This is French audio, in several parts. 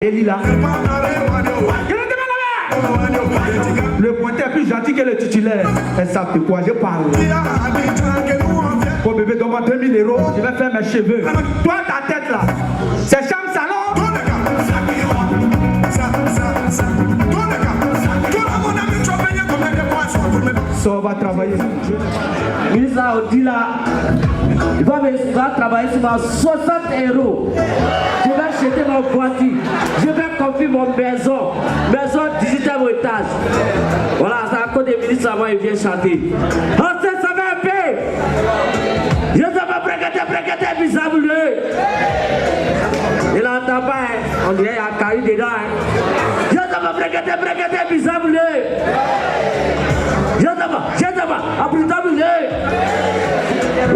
Et Lila. Le pointeur est plus gentil que le titulaire. Elles savent de quoi je parle. Bon bébé, donne-moi 2000 €. Je vais faire mes cheveux. Toi, ta tête là, c'est chambre salon. Ça va travailler. Ministre dit là, il va travailler sur 60 €. Je vais acheter mon voiture. Je vais confier mon maison 18e étage. Voilà, c'est à cause des ministres avant, il vient chanter. On sait, ça va un peu. Je ne vais pas prégater, bizarre. Il n'entend pas, on dirait qu'il y a un carré dedans. Je ne vais pas prégater, bizarre.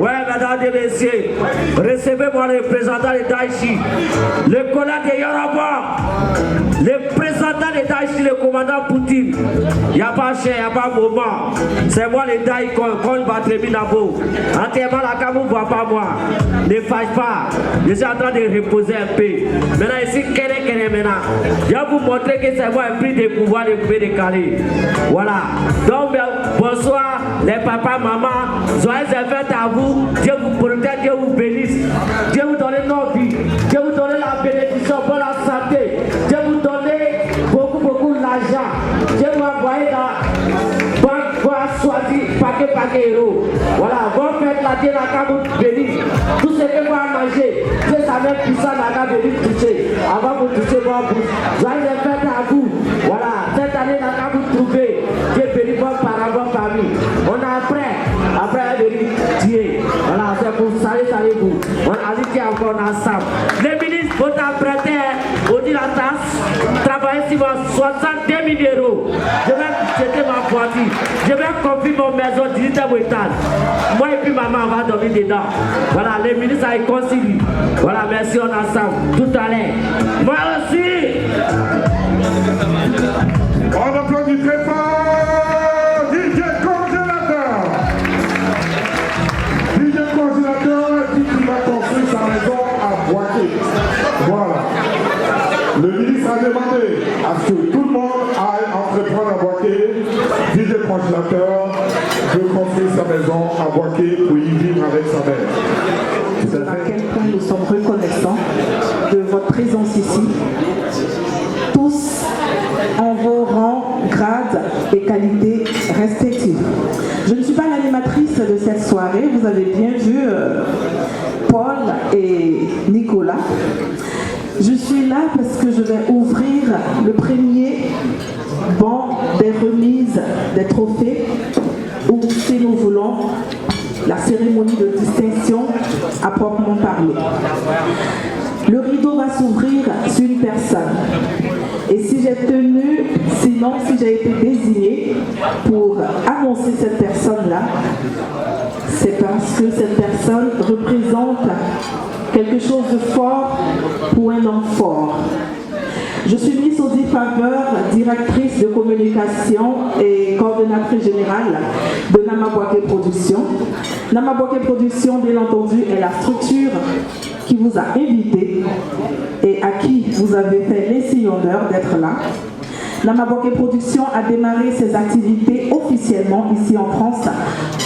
Ouais, mesdames et messieurs, recevez-moi le représentant de Daïchi, le colonel de Yoruba, le représentant de Daïchi, le commandant Poutine. Il n'y a pas cher, il n'y a pas moment. C'est moi le Daï qu'on va terminer là-bas. Entièrement, la cam ne voit pas moi. Ne fâche pas. Je suis en train de reposer un peu. Maintenant, ici, quel est maintenant? Je vais vous montrer que c'est moi un prix de pouvoir de pouvez décaler. Voilà. Donc, bonsoir, les papas, maman. Joyeux fête à vous. Dieu vous protège, Dieu vous bénisse. Dieu vous donne nos vies. Dieu vous donne la bénédiction pour la santé. Dieu vous donne beaucoup d'argent. Dieu vous envoie dans choisir paquet héros. Voilà, bon fête la Dieu n'a qu'à vous bénir. Tout ce que vous avez mangé, Dieu savait puissant n'a qu'à venir toucher. Avant vous toucher vos bouches. Joyeux fête à vous. Voilà, cette année n'a qu'à vous trouver. Dieu bénit vos parents, vos familles. On a après venir Dieu. Voilà, c'est pour saluer vous. On a dit qu'il y a encore ensemble. Les ministres, vous apprêtez, on dit la tasse, travailler sur 62 000 €. Je vais jeter ma voiture. Je vais confier mon maison 18e étage. Moi et puis maman, on va dormir dedans. Voilà, les ministres ont concilié. Voilà, merci, on est ensemble. Tout à l'heure. Moi aussi. On applaudit très fort. DJ Congélateur. DJ Congélateur dit qu'il va construire sa maison à Boaké. Voilà. Le ministre a demandé à ce que tout le monde aille entreprendre à Boaké. DJ Congélateur veut construire sa maison à Boaké pour y vivre avec sa mère. À quel point nous sommes reconnaissants de votre présence ici, tous en vos rangs, grades et qualités respectives. Je ne suis pas l'animatrice de cette soirée, vous avez bien vu Paul et Nicolas. Je suis là parce que je vais ouvrir le premier banc des remises des trophées, où si nous voulons la cérémonie de distinction à proprement parler. Le rideau va s'ouvrir sur une personne. Et si j'ai été désignée pour annoncer cette personne-là, c'est parce que cette personne représente quelque chose de fort pour un homme fort. Je suis Miss Audi Faveur, directrice de communication et coordonnatrice générale de Nama Boaké Productions. Nama Boaké Productions, bien entendu, est la structure qui vous a invité et à qui vous avez fait l'insigne honneur d'être là. Nama Boaké Productions a démarré ses activités officiellement ici en France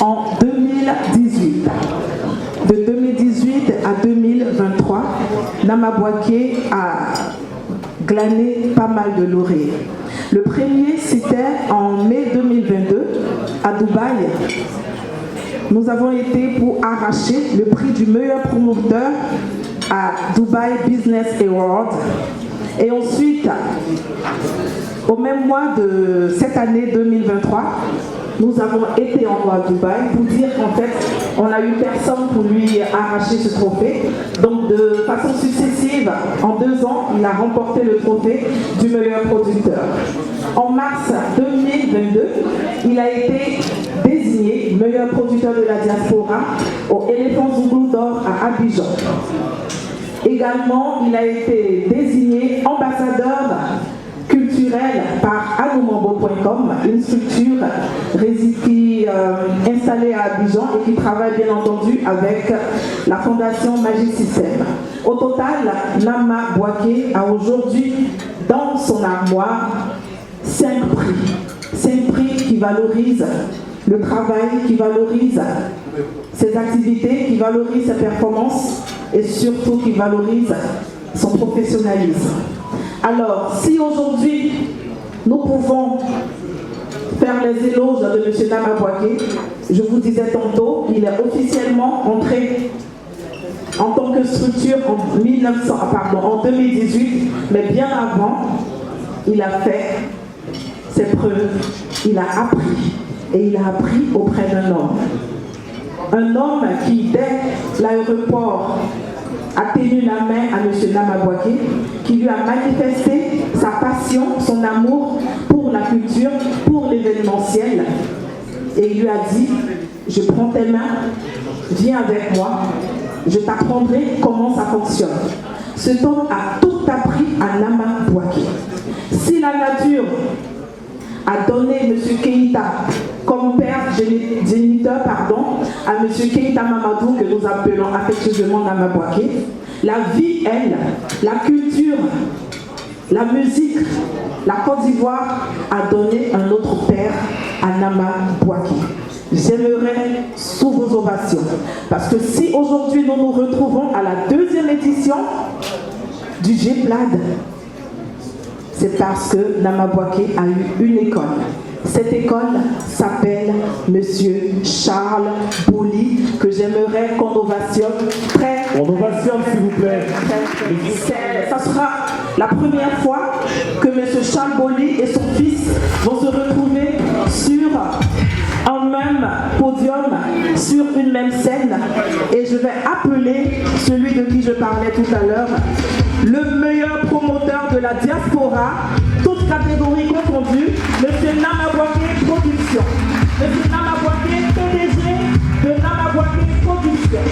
en 2018. De 2018 à 2023, Nama Boaké a glané pas mal de lauriers. Le premier, c'était en mai 2022 à Dubaï. Nous avons été pour arracher le prix du meilleur promoteur à Dubai Business Award. Et ensuite, au même mois de cette année 2023, nous avons été encore à Dubaï pour dire qu'en fait, on a eu personne pour lui arracher ce trophée. Donc de façon successive, en 2 ans, il a remporté le trophée du meilleur producteur. En mars 2022, il a été désigné meilleur producteur de la diaspora au Éléphant Zouglou d'or à Abidjan. Également, il a été désigné ambassadeur culturel culturelle par anoumambo.com, une structure installée à Abidjan et qui travaille bien entendu avec la Fondation Magic System. Au total, Nama Bouaké a aujourd'hui dans son armoire 5 prix. 5 prix qui valorisent le travail, qui valorisent ses activités, qui valorisent ses performances et surtout qui valorisent son professionnalisme. Alors, si aujourd'hui nous pouvons faire les éloges de M. Nama Bouaké, je vous disais tantôt, il est officiellement entré en tant que structure en 2018, mais bien avant, il a fait ses preuves, il a appris, et il a appris auprès d'un homme. Un homme qui, dès l'aéroport, a tenu la main à M. Nama Bouaké, qui lui a manifesté sa passion, son amour pour la culture, pour l'événementiel. Et il lui a dit, je prends tes mains, viens avec moi, je t'apprendrai comment ça fonctionne. Cet homme a tout appris à Nama Bouaké. Si la nature a donné M. Keïta comme père géniteur à M. Keïta Mamadou, que nous appelons affectueusement Nama Bouaké, la vie, elle, la culture, la musique, la Côte d'Ivoire a donné un autre père à Nama Bouaké. J'aimerais sous vos ovations, parce que si aujourd'hui nous nous retrouvons à la 2e édition du GPLAD, c'est parce que Nama Bouaké a eu une école. Cette école s'appelle Monsieur Charles Bouli, que j'aimerais qu'on ovationne très. On ovationne, s'il vous plaît. Ça sera la première fois que Monsieur Charles Bouli et son fils vont se retrouver sur un même podium, sur une même scène. Et je vais appeler celui de qui je parlais tout à l'heure, le meilleur promoteur de la diaspora, toutes catégories confondues, M. Nama Bouaké Production. M. Nama Bouaké, PDG de Nama Bouaké Production.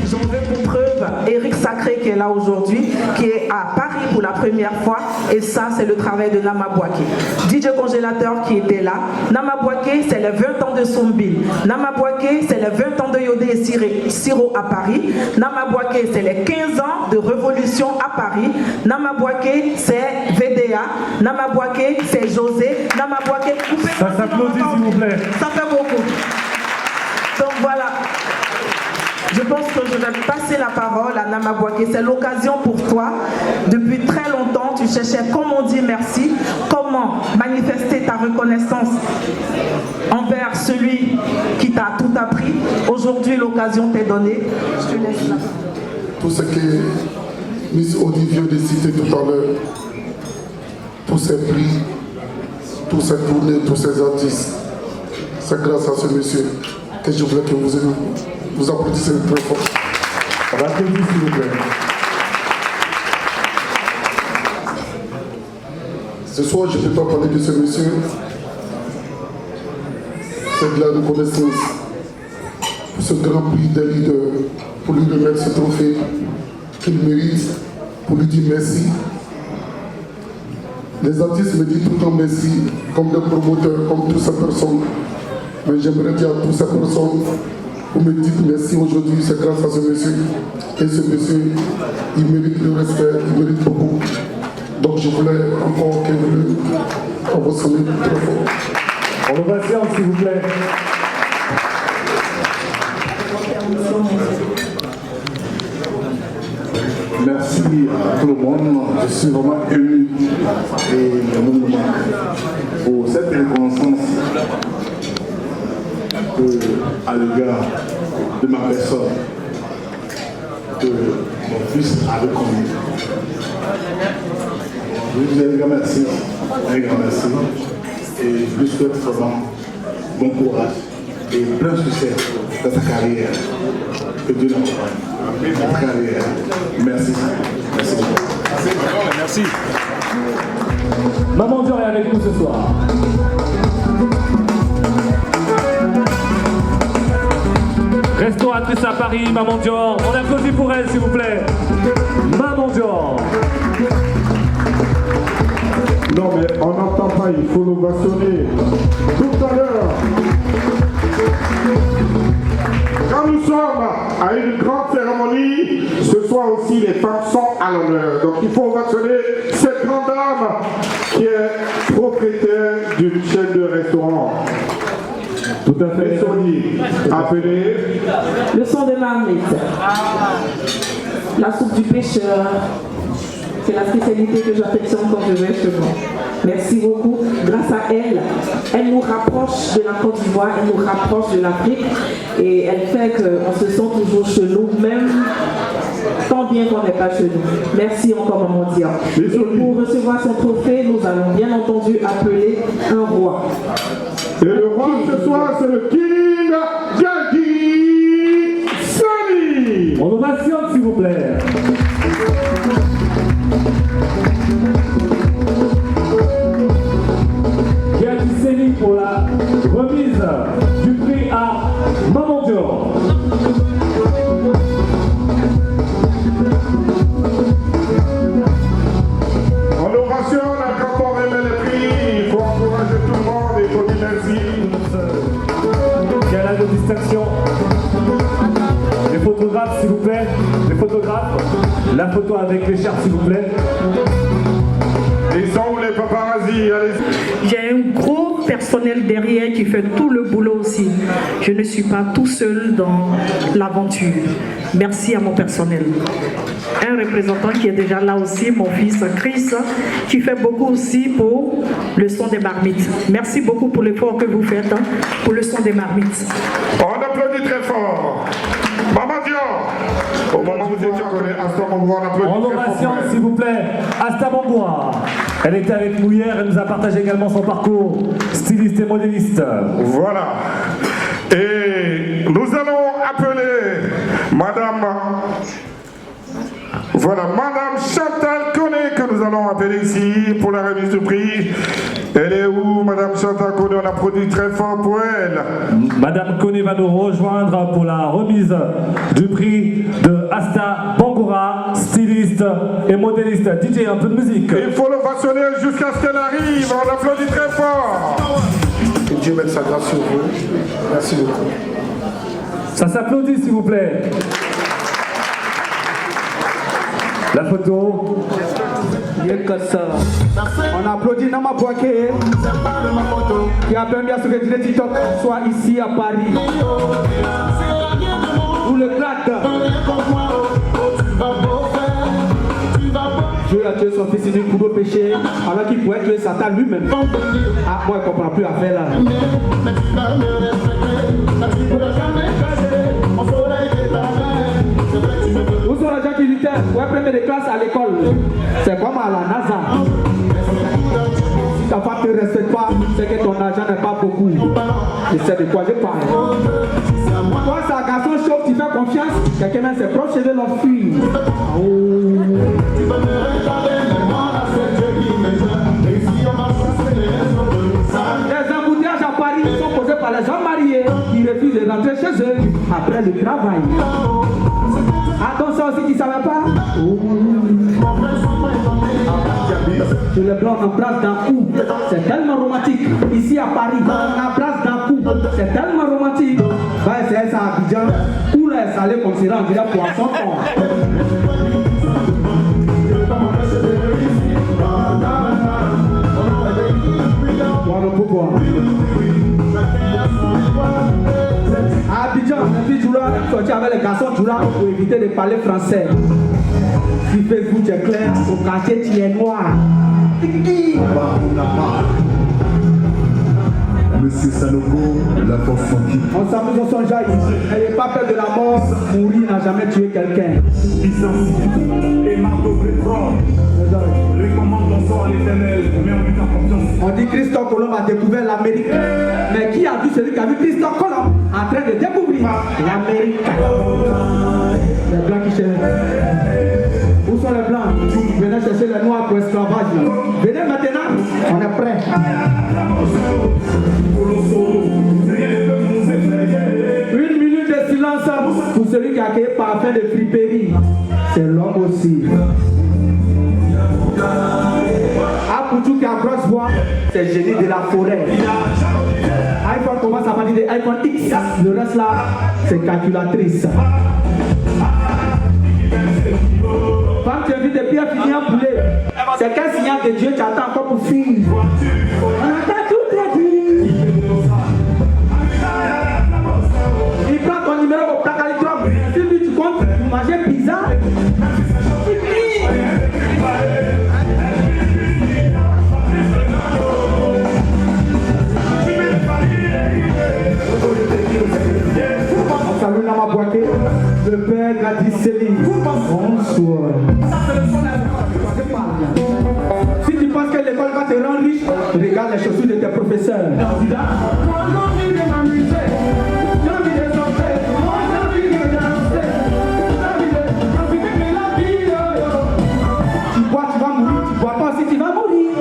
J'en veux pour preuve Eric Sacré qui est là aujourd'hui, qui est à Paris pour la première fois, et ça c'est le travail de Nama Bouaké. DJ Congélateur qui était là. Nama Bouaké c'est les 20 ans de Sombine. Nama Bouaké c'est les 20 ans de Yodé et Siro à Paris. Nama Bouaké c'est les 15 ans de Révolution à Paris. Nama Bouaké c'est VDA. Nama Bouaké c'est José. Nama Bouaké... Ça s'applaudit s'il vous plaît. Ça fait beaucoup. Donc voilà. Je pense que je vais passer la parole à Nama Bouaké. C'est l'occasion pour toi. Depuis très longtemps, tu cherchais comment dire merci, comment manifester ta reconnaissance envers celui qui t'a tout appris. Aujourd'hui, l'occasion t'est donnée. Je te laisse là. Tout ce que Miss Olivier a cité tout à l'heure, tous ces prix, tous ces tournées, tous ces artistes, c'est grâce à ce monsieur que je voulais que vous applaudissez très fort. On va applaudir s'il vous plaît. Ce soir, je ne peux pas parler de ce monsieur. C'est de la reconnaissance pour ce grand prix des leaders, pour lui remettre ce trophée qu'il mérite, pour lui dire merci. Les artistes me disent tout le temps merci, comme des promoteurs, comme toutes ces personnes. Mais j'aimerais dire à toutes ces personnes, vous me dites merci aujourd'hui, c'est grâce à ce monsieur. Et ce monsieur, il mérite le respect, il mérite beaucoup. Donc je voulais encore que vous saluiez très fort. On ovationne s'il vous plaît. Merci à tout le monde. Je suis vraiment ému et le monde me manque pour cette reconnaissance à l'égard de ma personne, que mon fils a reconnu. Je vous dis un grand merci, et je lui souhaite vraiment bon courage et plein succès dans sa carrière. Que Dieu l'accompagne. Sa carrière. Merci. Merci beaucoup. Merci. Maman Dior est avec nous ce soir. Restons collaboratrice à Paris, Maman Dior. On applaudit pour elle, s'il vous plaît. Maman Dior. Non, mais on n'entend pas, il faut l'ovationner. Tout à l'heure, quand nous sommes à une grande cérémonie, ce soir aussi les femmes sont à l'honneur. Donc il faut ovationner cette grande dame qui est propriétaire d'une chaîne de restaurants. Tout à fait. Appelez. Le son des marmites. La soupe du pêcheur. C'est la spécialité que j'affectionne quand je vais chez moi. Merci beaucoup. Grâce à elle, elle nous rapproche de la Côte d'Ivoire, elle nous rapproche de l'Afrique et elle fait qu'on se sent toujours chez nous, même tant bien qu'on n'est pas chez nous. Merci encore, Maman Dior. Et pour recevoir son trophée, nous allons bien entendu appeler un roi. Et le roi ce soir, c'est le King Gadi Sani. On ovationne, s'il vous plaît. Gadi Sani pour la remise du prix à Maman Dior. En ovation, quand on remet les prix, il faut encourager tout le monde et il faut dire merci. Gala de distinction. Les photographes, s'il vous plaît. Les photographes. La photo avec l'écharpe, s'il vous plaît. Ils sont où les paparazzi? Allez-y. J'ai un gros personnel derrière qui fait tout le boulot aussi. Je ne suis pas tout seul dans l'aventure. Merci à mon personnel. Un représentant qui est déjà là aussi, mon fils Chris, qui fait beaucoup aussi pour le son des marmites. Merci beaucoup pour l'effort que vous faites pour le son des marmites. On applaudit très fort. Maman Dior, au moment où vous étiez à Asta Bangura, on applaudit En très ovation, fort. s'il vous plaît, Asta Bangura. Elle était avec nous hier, elle nous a partagé également son parcours, styliste et modéliste. Voilà. Et nous allons appeler Madame... Voilà, Madame Chantal Koné que nous allons appeler ici pour la remise du prix. Elle est où, Madame Chantal Koné? On applaudit très fort pour elle. Madame Koné va nous rejoindre pour la remise du prix de Asta Bangura, styliste et modéliste. DJ, un peu de musique. Il faut l'ovationner jusqu'à ce qu'elle arrive. On applaudit très fort. Que Dieu mette sa grâce sur vous. Merci beaucoup. Ça s'applaudit, s'il vous plaît. La photo. On applaudit Nama Boaké qui a permis à ce que le TikTok soit ici à Paris. Où le crack. Dieu a tué son fils unique pour le péché, alors qu'il pourrait tuer Satan lui-même. Ah, moi je ne comprends plus à faire là. Où sont les gens qui luttaient pour premier de classe à l'école? C'est comme à la NASA. Si ta femme ne te respecte pas, c'est que ton argent n'est pas beaucoup. Je sais de quoi je parle. Toi, c'est un garçon chauve, tu fais confiance, quelqu'un met ses propres cheveux l'enfuir. Les embouteillages à Paris sont posés par les gens mariés qui refusent de rentrer chez eux après le travail. Attends, ça aussi, tu ne savais pas? Je le blanc en place d'un coup. C'est tellement romantique. Ici à Paris, en place d'un coup. C'est tellement romantique. Va essayer ça à Abidjan. Où là, est salé comme c'est là, on dirait poisson. Voilà pourquoi. À Abidjan, les filles Djoula sortent avec les garçons Djoula pour éviter de parler français. Si Facebook est clair, au quartier tu es noir. Monsieur Sanogo, la force funky. On s'amuse, on s'enjaille. N'ayez pas peur de la mort. Mourir n'a jamais tué quelqu'un. Et marteau pétrole. Recommande ton sort à l'éternel. Mets en but en confiance. On dit Christophe Colomb a découvert l'Amérique. Mais qui a vu celui qui a vu Christophe Colomb en train de découvrir l'Amérique? Les blancs qui cherchent. Où sont les blancs? Venez chercher les noirs pour esclavage. Venez maintenant, on est prêt. Une minute de silence celui qui a créé parfum de friperie, c'est l'homme aussi. A pour tout qui a grosse voix, c'est le génie de la forêt. iPhone commence à partir de iPhone X, le reste là, c'est calculatrice. Quand tu invites des pieds à finir un poulet, c'est quel signal de Dieu tu attends encore pour finir? On attend tout dit. Il prend ton numéro au placalitrum. Si lui tu comptes manger pizza, tu cries. On salue Nama Boaké, le père Gradiseli. Bonsoir. Si tu penses que l'école va te rendre riche, regarde les chaussures de tes professeurs. Tu bois, tu vas mourir. Tu bois pas aussi, tu vas mourir.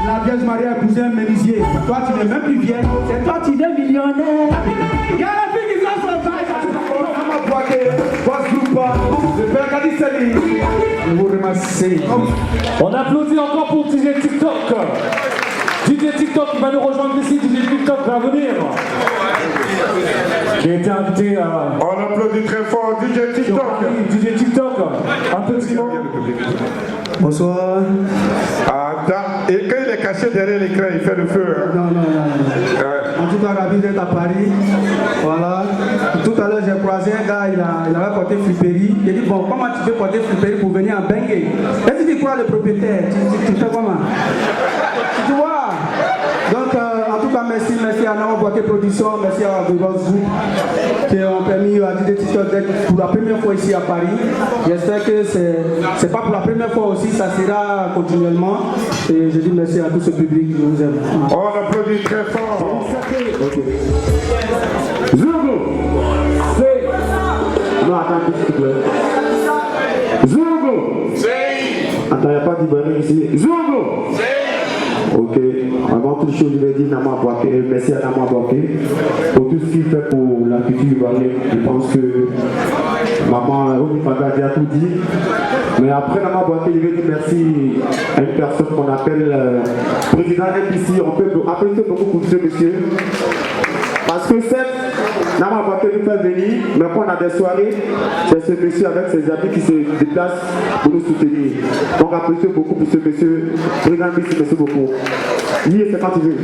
La Vierge Marie a épousé un menuisier. Toi, tu n'es même plus vieille. C'est toi, tu es millionnaire. Il y a la fille qui sort sur le bail. Je vous remercie. On applaudit encore pour DJ TikTok. DJ TikTok qui va nous rejoindre ici. DJ TikTok va venir. Qui a été invité à... On applaudit très fort DJ TikTok. DJ TikTok, un petit mot. Bonsoir. Et quand il est caché derrière l'écran, il fait le feu. Hein. Non. En tout cas, ravi d'être à Paris. Voilà. Tout à l'heure, j'ai croisé un gars, il avait porté friperie. Il a dit, bon, comment tu peux porter friperie pour venir en Bengue? Est-ce que tu crois le propriétaire? Tu fais comment? Tu vois? Donc, en tout cas, merci à Nama Boaké Production, merci à Bebos Group qui ont permis à DJ TikTok d'être pour la première fois ici à Paris. J'espère que c'est pas pour la première fois aussi, ça sera continuellement. Et je dis merci à tout ce public qui nous aime. On applaudit très fort. Okay. Zouglou. Non, attends un petit peu. Zouglou. Attends, il n'y a pas d'Ivoirien ici. Zouglou. Ok, avant toute chose, je vais dire merci à Nama Boaké pour tout ce qu'il fait pour la culture ivoirienne. Je pense que maman Omifaga a déjà tout dit. Mais après Nama Boaké, je vais dire merci à une personne qu'on appelle président MPC. On peut appeler beaucoup pour ce monsieur. Parce que certes, Nama Boaké nous fait venir, mais quand on a des soirées, c'est ce monsieur avec ses amis qui se déplacent pour nous soutenir. Donc appréciez beaucoup pour ce monsieur. Président MPC, merci beaucoup. Oui, c'est quand tu veux.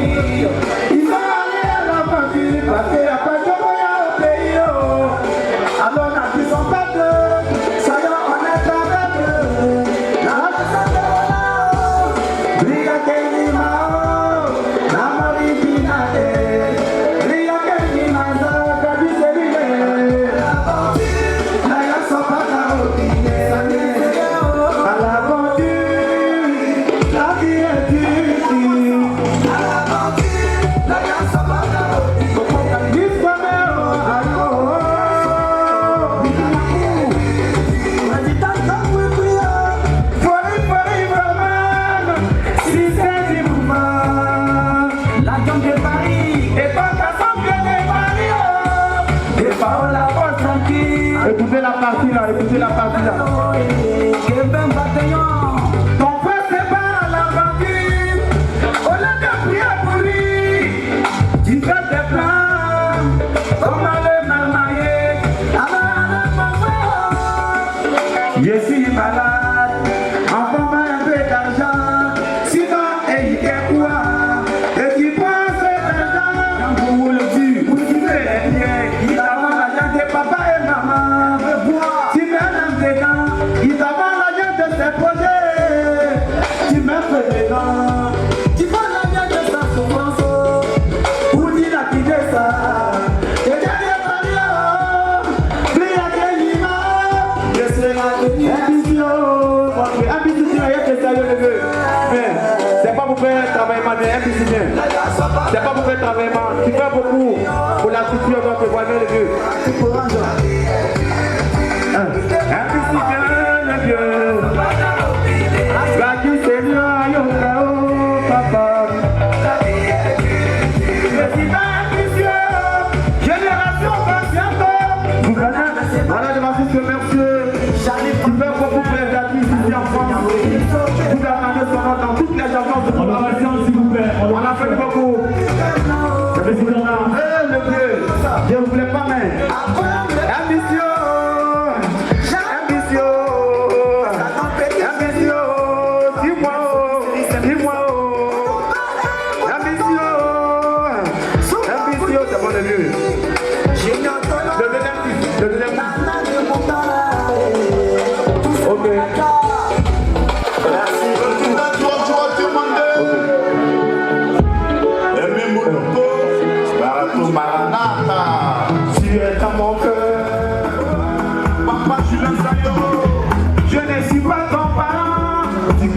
Yeah. C'est pas pour faire travaillement. Tu fais beaucoup pour la structure de notre voisin le vieux. Un petit bien le vieux. La qui Seigneur, yo, papa. Président ambitieux, génération patiente. Voilà, je m'assiste que monsieur. Tu fais beaucoup de préservatifs ici en France. Vous attendez son nom dans toutes les agences de formation, s'il vous plaît. On a fait beaucoup. Le président le vieux, je ne voulais pas mettre. Ambitieux.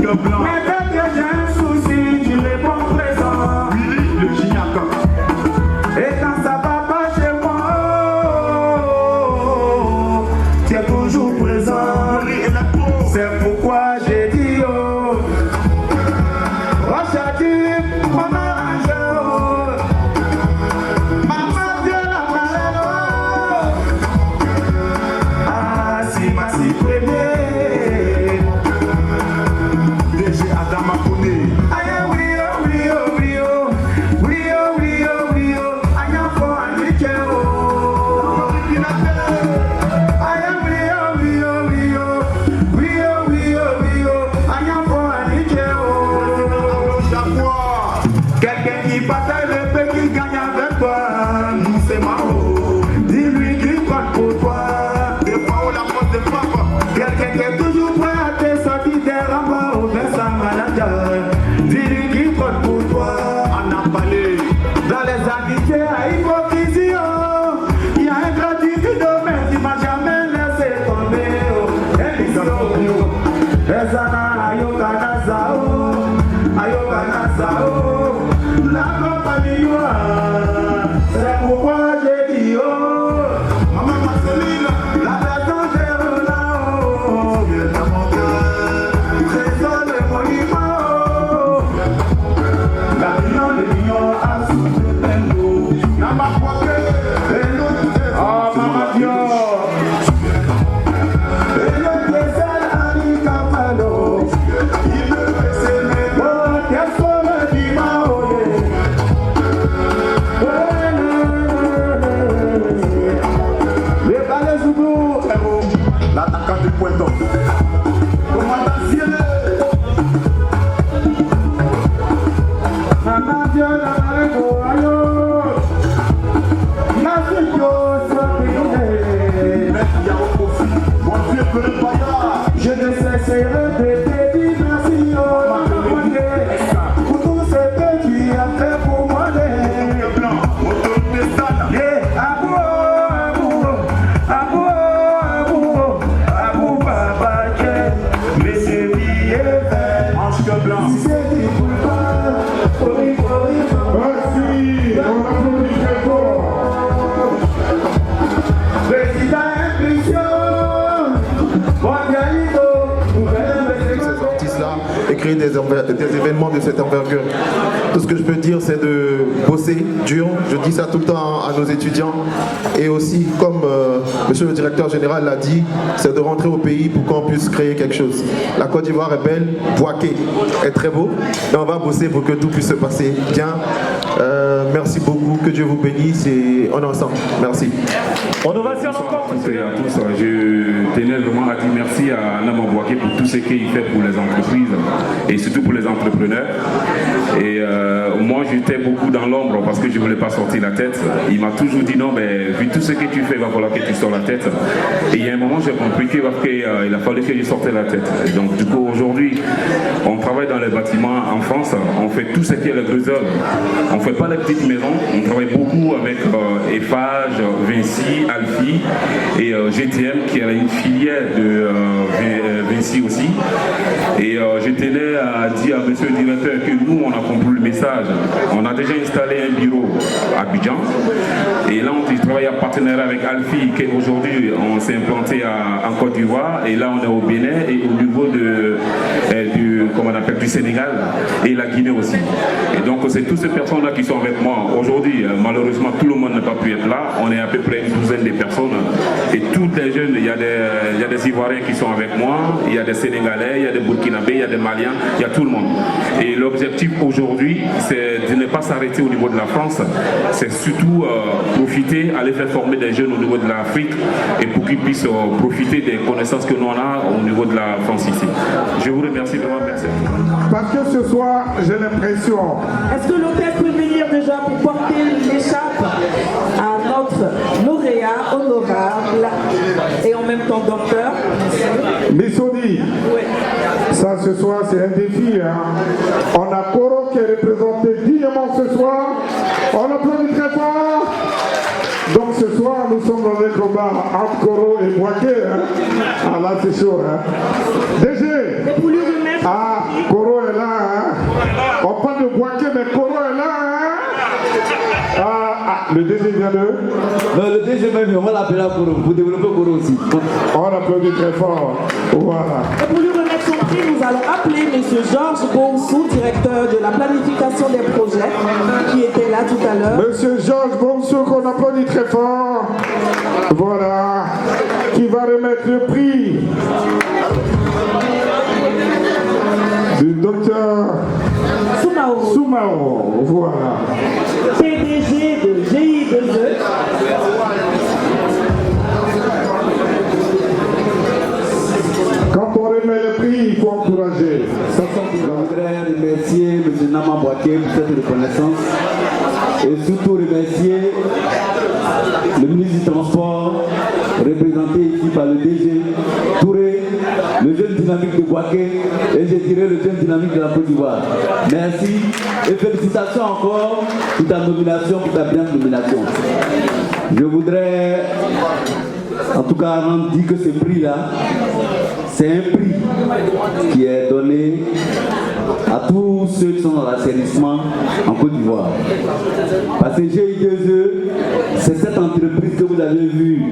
Mais dès que j'ai un souci, tu réponds présent. Willy, le Gignac. Et quand ça va pas chez moi, tu es toujours présent. C'est pourquoi j'ai dit oh. Rochadi, mon arrangeur. Maman, Dieu la malade. Ah, si, ma si premier. C'est pourquoi j'ai dit oh. Maman Marceline, la maison gère là-haut. Viens dans mon cœur, trésor le monument. La million a soufflé plein d'eau. N'a pas quoi que, et l'autre c'est oh maman Dieu. Et l'autre c'est Annie Capano. Il me fait s'aimer, oh, qu'est-ce qu'on me dit ma oye. L'attaquant du Pointon. Commandant Ciel. Maman Dieu la marego ayo. Merci Dieu sobriné. Merci à Okofi. Mon Dieu que le paillard. Je ne cesserai de te dire merci oh maman pour tout ce que tu as fait pour moi. Le blanc, moto de stade. Yeah, amour. Blanc. Merci, on applaudit très fort. Président Impulsion, ces artistes-là et créer des événements de cette envergure. Tout ce que je peux dire, c'est de bosser dur. Je dis ça tout le temps à nos étudiants. Et aussi, comme monsieur le directeur général l'a dit, c'est de rentrer au pays pour qu'on puisse créer quelque chose. La Côte d'Ivoire est belle, Bouaké est très beau. Et on va bosser pour que tout puisse se passer bien. Merci beaucoup, que Dieu vous bénisse et on est ensemble. Merci. On ovation encore. À tous, je tenais vraiment à dire merci à Nama Bouaké pour tout ce qu'il fait pour les entreprises et surtout pour les entrepreneurs. Et moi j'étais beaucoup dans l'ombre parce que je ne voulais pas sortir la tête. Il m'a toujours dit non, mais vu tout ce que tu fais, il va falloir que tu sors la tête. Et il y a un moment j'ai compris qu'il a fallu que je sorte la tête. Et donc du coup aujourd'hui on travaille dans les bâtiments en France, on fait tout ce qui est les gros œuvres. On ne fait pas les petites maisons, on travaille beaucoup avec Eiffage, Vinci, Alfi et GTM qui est une filière de Vinci aussi. Et je tenais à dire à monsieur le directeur que nous, on a compris le message. On a déjà installé un bureau à Abidjan. Et là, on travaille en partenariat avec Alfi, qui aujourd'hui, on s'est implanté en Côte d'Ivoire. Et là, on est au Bénin et au niveau du Sénégal et la Guinée aussi. Et donc, c'est toutes ces personnes-là qui sont avec moi. Aujourd'hui, malheureusement, tout le monde n'a pas pu être là. On est à peu près une douzaine de personnes. Et toutes les jeunes, il y a des Ivoiriens qui sont avec moi, il y a des Sénégalais, il y a des Burkinabés, il y a des Maliens, il y a tout le monde. Et l'objectif aujourd'hui, c'est de ne pas s'arrêter au niveau de la France, c'est surtout profiter, aller faire former des jeunes au niveau de l'Afrique et pour qu'ils puissent profiter des connaissances que nous on a au niveau de la France ici. Je vous remercie vraiment, merci. Parce que ce soir, j'ai l'impression... Est-ce que l'orchestre peut venir déjà pour porter l'écharpe à notre lauréat honorable et en même temps docteur Missoni, oui. Ça ce soir c'est un défi. Hein. On a Koro qui est représenté dignement ce soir. On applaudit très fort. Donc ce soir nous sommes dans un combat entre Koro et Boaké. Hein. Ah là c'est chaud. Hein. DG. Ah, Koro est là. Hein. On parle de Boaké mais Koro est là. Hein. Le DG vient de... Non, le DG même, on va l'appeler à Koro, pour développer Koro aussi. On applaudit très fort. Voilà. Et pour lui remettre son prix, nous allons appeler M. Georges Bonsou, directeur de la planification des projets, qui était là tout à l'heure. Monsieur Georges Bonsou, qu'on applaudit très fort. Voilà. Qui va remettre le prix du docteur Soumao. Voilà. PDG de GI2E. Quand on remet le prix, il faut encourager. Je voudrais remercier M. Nama Boaké pour cette reconnaissance et surtout remercier le ministre du Transport, représenté ici par le DG Touré, le jeune dynamique de Boaké et je dirais le jeune dynamique de la Côte d'Ivoire. Merci et félicitations encore pour ta nomination, pour ta brillante nomination. Je voudrais en tout cas dire que ce prix-là, c'est un prix qui est donné à tous ceux qui sont dans l'assainissement en Côte d'Ivoire. Parce que GI2E, c'est cette entreprise que vous avez vue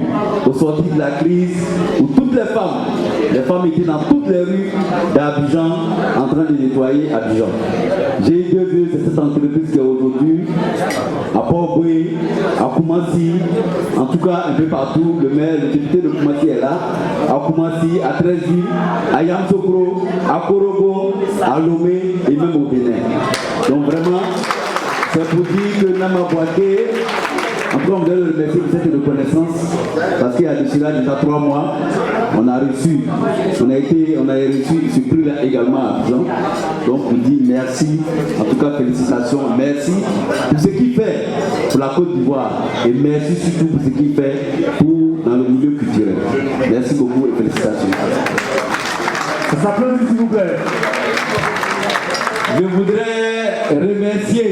au sortir de la crise où toutes les femmes étaient dans toutes les rues d'Abidjan en train de nettoyer Abidjan. GI2E, c'est cette entreprise qui est aujourd'hui à Port-Boué, à Koumassi, en tout cas un peu partout. Le maire, le député de Koumassi est là, à Koumassi, à 13 villes, à Yamoussoukro, à Korogo, à Lomé et même au Bénin. Donc vraiment, c'est pour dire que Nama Boaké, en tout cas on voudrait le remercier pour cette reconnaissance, parce qu'il y a d'ici là déjà 3 mois, on a reçu ce prix-là également à Abidjan. Donc on dit merci, en tout cas félicitations, merci pour ce qu'il fait pour la Côte d'Ivoire et merci surtout pour ce qu'il fait dans le milieu culturel. Merci beaucoup et félicitations. Ça s'applaudit s'il vous plaît. Je voudrais remercier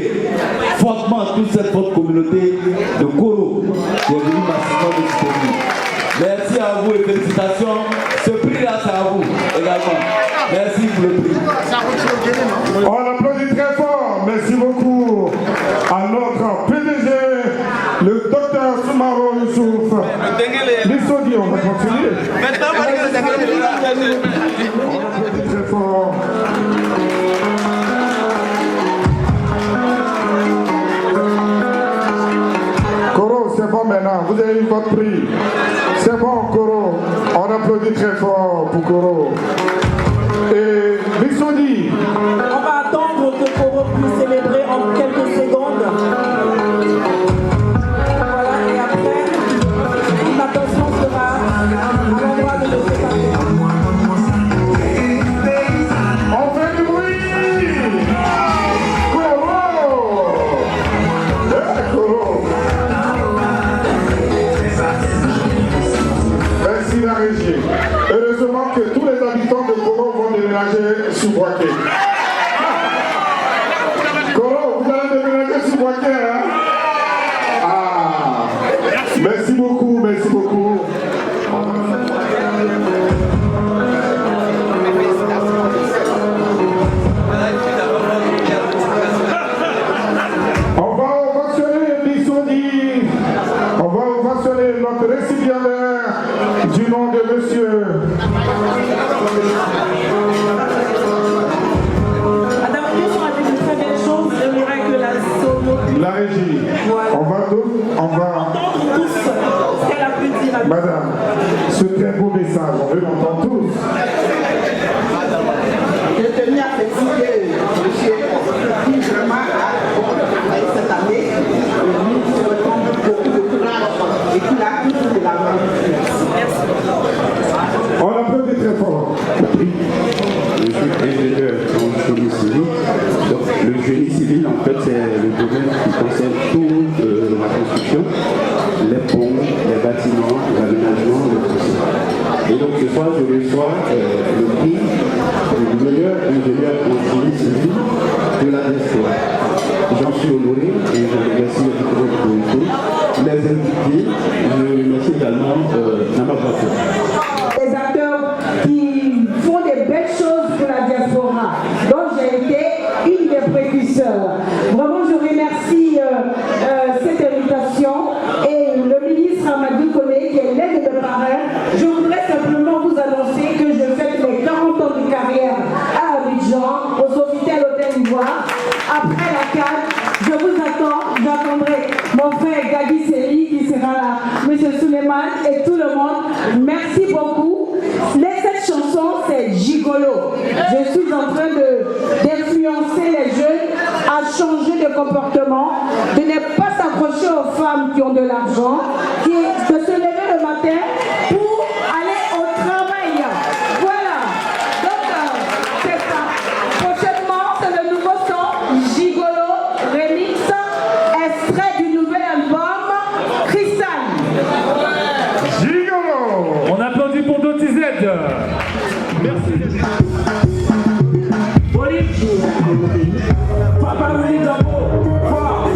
fortement toute cette forte communauté de Koro qui est venue massivement de soutenir. Merci à vous et félicitations. Ce prix-là, c'est à vous également. Merci pour le prix. On applaudit très fort. Merci beaucoup à notre PDG, le docteur Soumaro Youssouf. L'Issodi, on va continuer. On applaudit très fort. Koro, c'est bon maintenant, vous avez eu votre prix. C'est bon, Koro. On applaudit très fort pour Koro. Et Bissodi. On va attendre que Koro puisse célébrer en quelques secondes. Voilà, et après, l'attention sera à l'endroit de notre partenaire. On fait du bruit. Koro. Koro. Merci la régie. Heureusement que tous les habitants de Koro vont déménager sur Boaké. Koro, vous allez déménager sur Boaké, hein? Ah. Merci beaucoup, merci beaucoup. régie, on va... Madame, ce très beau message, on veut l'entendre tous. Je tenais à féliciter M. vraiment cette année. Nous souhaitons beaucoup de courage et qu'il a tout de la main. On applaudit très fort. Je suis ingénieur en génie civil. Donc, le génie civil, en fait, c'est le domaine qui concerne toute la construction, les ponts, les bâtiments, l'aménagement, le social. Et donc, ce soir, je reçois le prix du meilleur ingénieur en génie civil de la diaspora. J'en suis honoré et je remercie les invités. Je remercie également Nama Bouaké. Les acteurs qui font des belles choses pour la diaspora, dont j'ai été une des précurseurs. Vraiment, je remercie cette invitation et le ministre Amadou Koné qui est l'aide de parrain. Je voudrais simplement vous annoncer que je fête mes 40 ans de carrière à Abidjan, au Sofitel Hôtel Ivoire. Après la CAN, je vous attends, j'attendrai mon frère Gadi Seli qui sera là, M. Suleiman et tout le monde. Merci beaucoup. Cette chanson, c'est Gigolo. Je suis en train d'influencer les jeunes à changer de comportement, de ne pas s'accrocher aux femmes qui ont de l'argent, de se lever le matin pour aller au travail. Voilà. Donc, c'est ça. Prochainement, c'est le nouveau son Gigolo Remix, extrait du nouvel album Cristal. Gigolo. On applaudit pour Doti Z. Merci. Papa Louis Dabo, fort.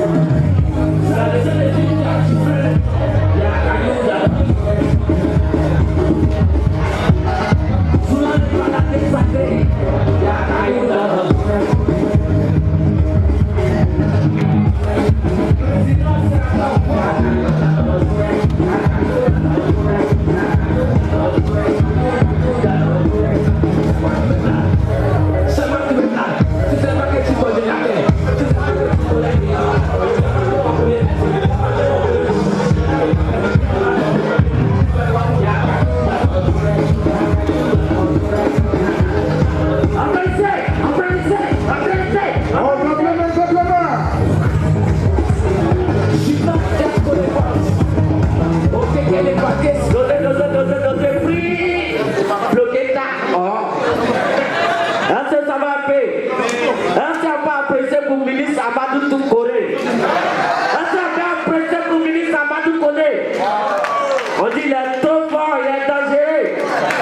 On dit il est trop fort, il est dangereux.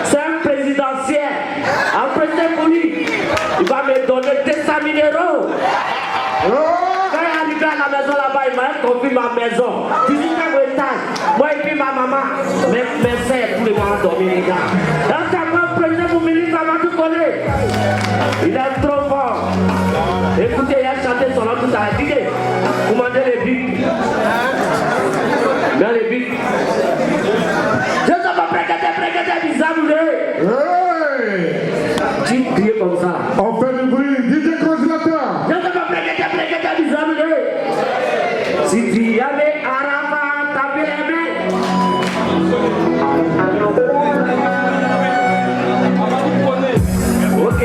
C'est un présidentiel. Après c'est pour lui, il va me donner 200 000 €. Quand il est arrivé à la maison là-bas, il m'a confié ma maison. 18e étage. Moi et puis ma maman. Mes soeurs, tous les mois dormir les gars. Là, c'est un président pour ministre, ça va tout connaître. Il est trop fort. Écoutez, il a chanté son nom tout à l'heure. Vous mangez les bics. Dans les bics. Je ne sais pas prégater bizarre, vous tu cries comme ça. On fait du bruit, DJ Congélateur. Je ne sais pas prégater bizarre, vous si tu y allais à Rabat, taper les mains. Ok.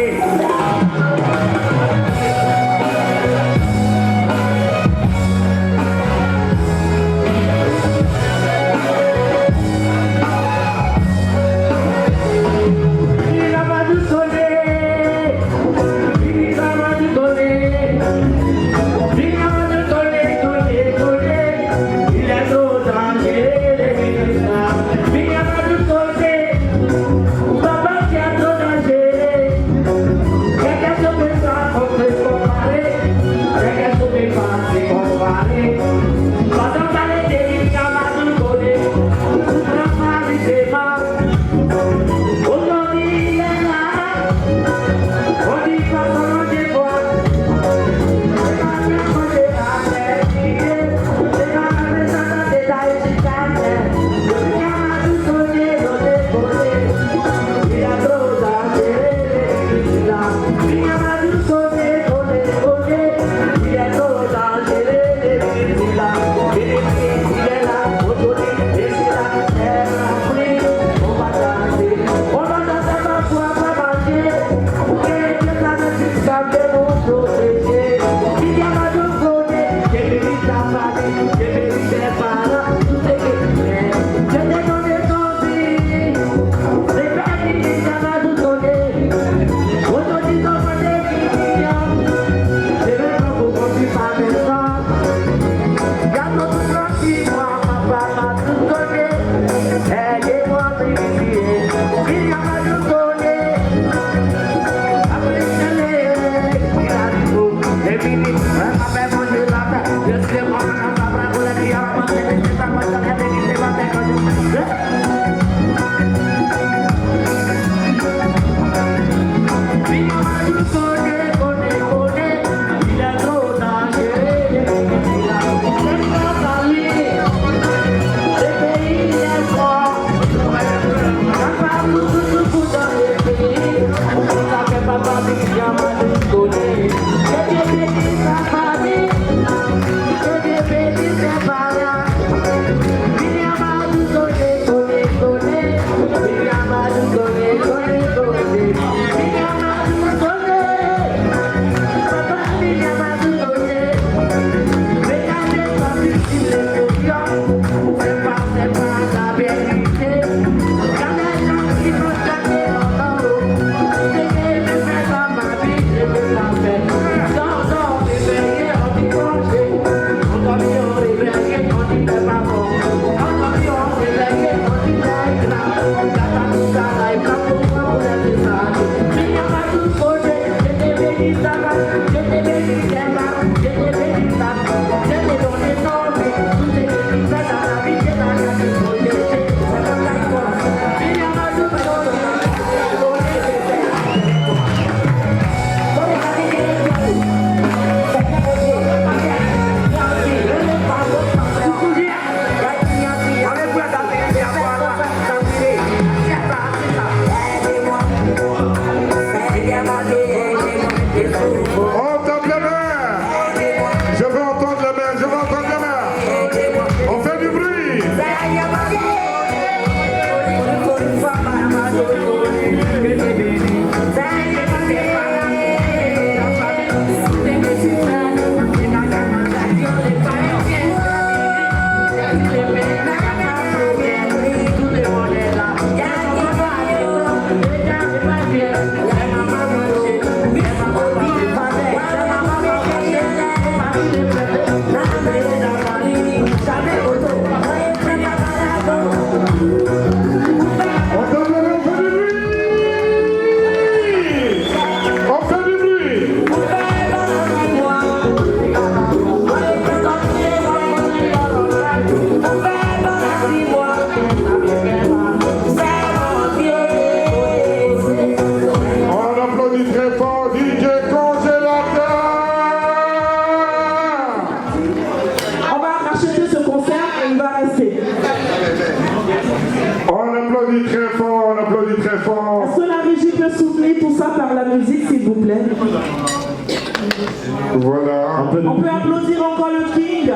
Voilà. On peut applaudir encore le King.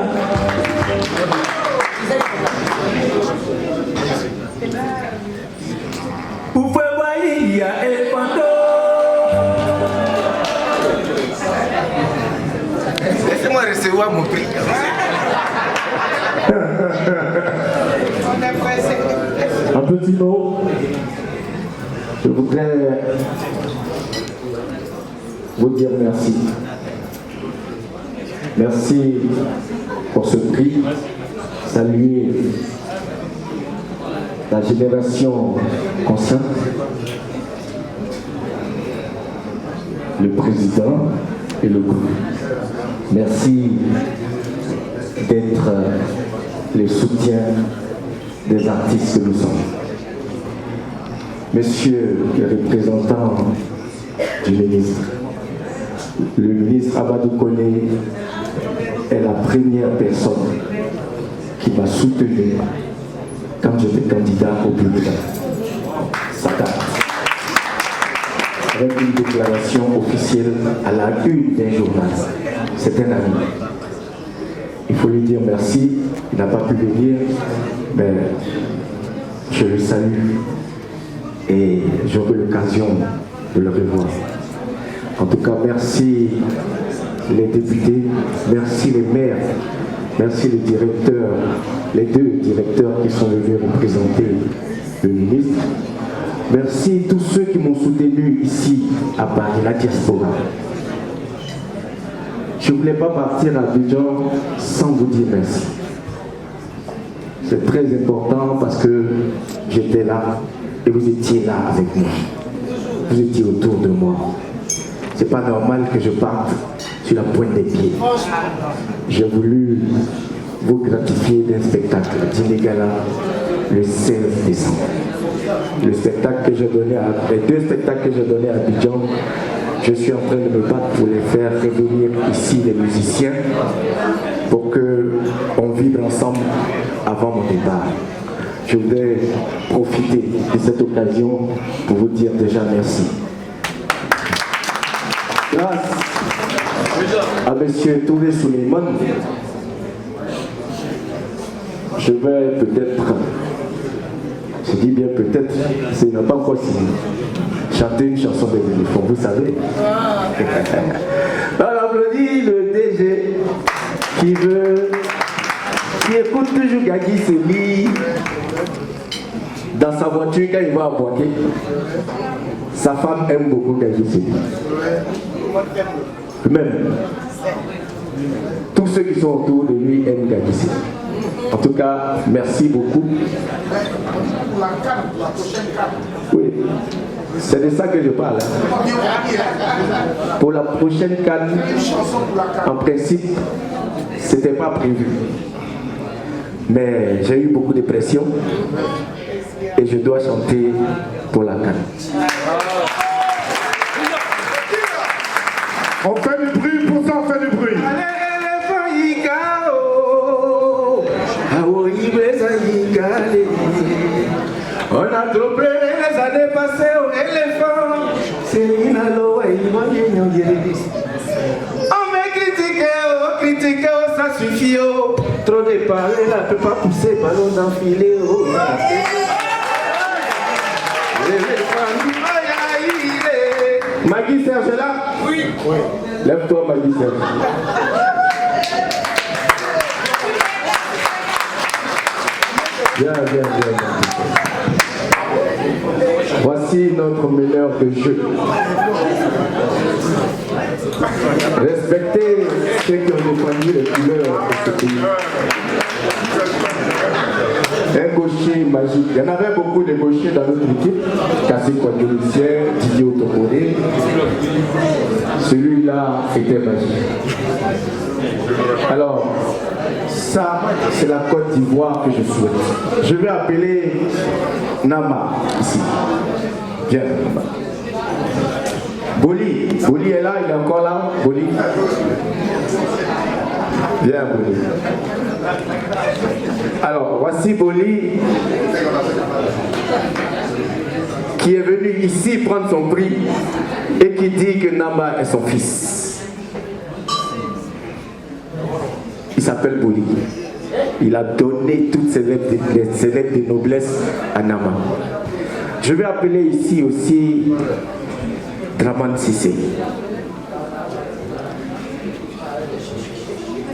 Laissez-moi recevoir mon prix. Un petit mot. Je voudrais vous dire merci. Merci pour ce prix. Saluer la génération consciente, le président et le groupe. Merci d'être les soutiens des artistes que nous sommes. Monsieur le représentant du ministre, le ministre Amadou Koné est la première personne qui m'a soutenu quand j'étais candidat au bureau. Ça date. Avec une déclaration officielle à la une d'un journal. C'est un ami. Il faut lui dire merci. Il n'a pas pu venir, mais je le salue et j'aurai l'occasion de le revoir. En tout cas, merci les députés, merci les maires, merci les directeurs, les deux directeurs qui sont venus représenter le ministre. Merci tous ceux qui m'ont soutenu ici à Paris, la diaspora. Je ne voulais pas partir à Abidjan sans vous dire merci. C'est très important parce que j'étais là et vous étiez là avec moi. Vous étiez autour de moi. C'est pas normal que je parte sur la pointe des pieds. J'ai voulu vous gratifier d'un spectacle, dîner gala, le 16 décembre. Le spectacle que j'ai donné les 2 spectacles que j'ai donnés à Abidjan, je suis en train de me battre pour les faire revenir ici, les musiciens, pour qu'on vibre ensemble avant mon départ. Je voudrais profiter de cette occasion pour vous dire déjà merci. Grâce à M. Touré Suleiman, je vais peut-être, je dis bien peut-être, c'est n'a pas encore signé, chanter une chanson des éléphants, vous savez. On applaudit le DG qui écoute toujours Gagui Seli dans sa voiture quand il va à Boaké. Sa femme aime beaucoup Gagui Seli. Même tous ceux qui sont autour de lui aiment Gagui Seli. En tout cas, merci beaucoup. Oui, c'est de ça que je parle. Pour la prochaine CAN, en principe, c'était pas prévu. Mais j'ai eu beaucoup de pression et je dois chanter pour la CAN. On fait du bruit, pour ça on fait du bruit. On a trop pleuré les années passées au éléphant. C'est inalo et on m'a critiqué, ça suffit. Trop de parler, là, peut pas pousser, ballon d'enfiler. Magui Serge est là? Oui. Lève-toi, Magui Serge. Bien. Voici notre meneur de jeu. Respectez ceux qui ont défendu les couleurs de ce pays. Un gaucher magique. Il y en avait beaucoup de gauchers dans notre équipe. Kassi Kouadiolicien, Didier Otokode. Celui-là était magique. Alors, ça, c'est la Côte d'Ivoire que je souhaite. Je vais appeler Nama ici. Viens, Nama. Boli est là, il est encore là. Boli. Viens, Boli. Alors, voici Boli qui est venu ici prendre son prix et qui dit que Nama est son fils. Il s'appelle Boli. Il a donné toutes ses lettres de noblesse à Nama. Je vais appeler ici aussi Draman Sissé.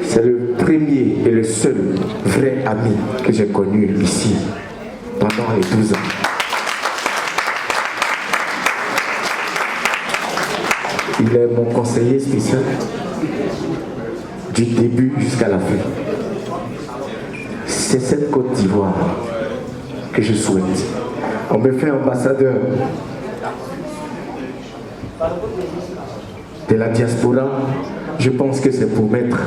C'est le premier et le seul vrai ami que j'ai connu ici pendant les 12 ans. Il est mon conseiller spécial du début jusqu'à la fin. C'est cette Côte d'Ivoire que je souhaite. On me fait ambassadeur de la diaspora. Je pense que c'est pour mettre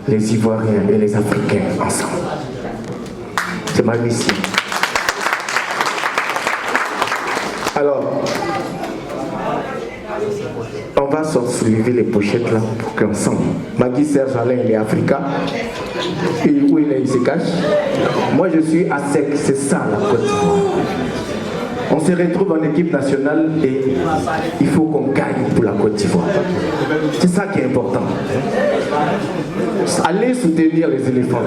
les Ivoiriens et les Africains ensemble. C'est ma mission. Alors, on va soulever les pochettes là pour qu'ensemble. Magui Serge Alain, il est africain. Et où il se cache. Moi je suis à sec, c'est ça la Côte d'Ivoire. On se retrouve en équipe nationale et il faut qu'on gagne pour la Côte d'Ivoire. C'est ça qui est important. Allez soutenir les éléphants.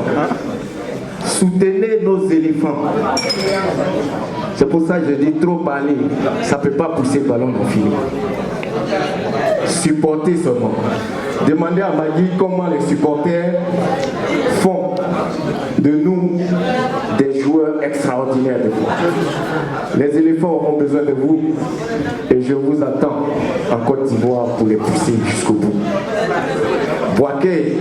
Soutenez nos éléphants. C'est pour ça que je dis trop parler. Ça ne peut pas pousser le ballon dans le filet. Supportez seulement. Demandez à Magui comment les supporters font de nous des joueurs extraordinaires de foot. Les éléphants auront besoin de vous et je vous attends en Côte d'Ivoire pour les pousser jusqu'au bout. Boaké,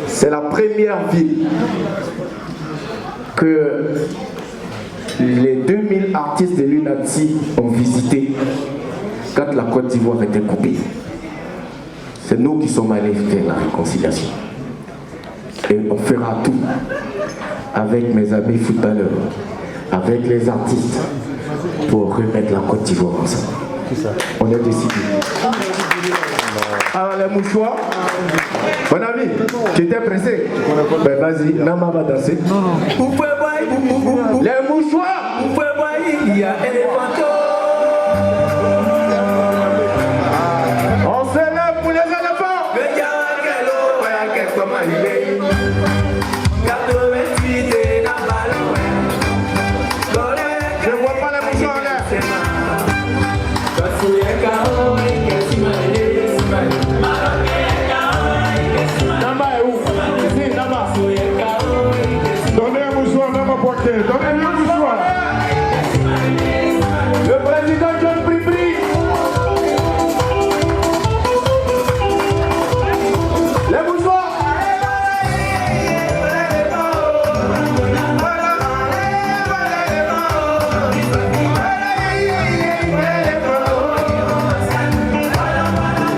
c'est la première ville que les 2000 artistes de l'UNATSI ont visité quand la Côte d'Ivoire était coupée. C'est nous qui sommes allés faire la réconciliation. Et on fera tout avec mes amis footballeurs, avec les artistes, pour remettre la Côte d'Ivoire ensemble. On est décidé. Alors les mouchoirs, mon ami, j'étais pressé. Ben vas-y, Nama va danser. Non. Les mouchoirs. Il y a on se lève pour les éléphants. Je vois pas les mouchoirs en l'air. Nama est où? Ici, Nama. Donnez un mouchoir, Nama Boaké. Donnez-lui un mouchoir. Le président John Pribri. Les mouchoirs.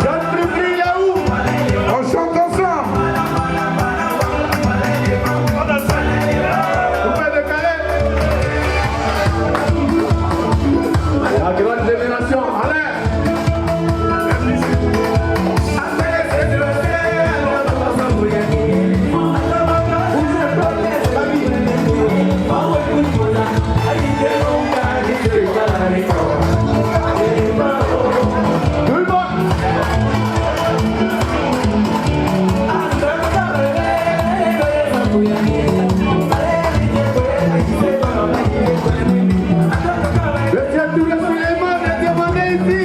John Pribri, il est où? On chante ensemble. Vous pouvez décaler. La grande génération, allez. Tout le monde. Monsieur Touré Suleiman est demandé ici.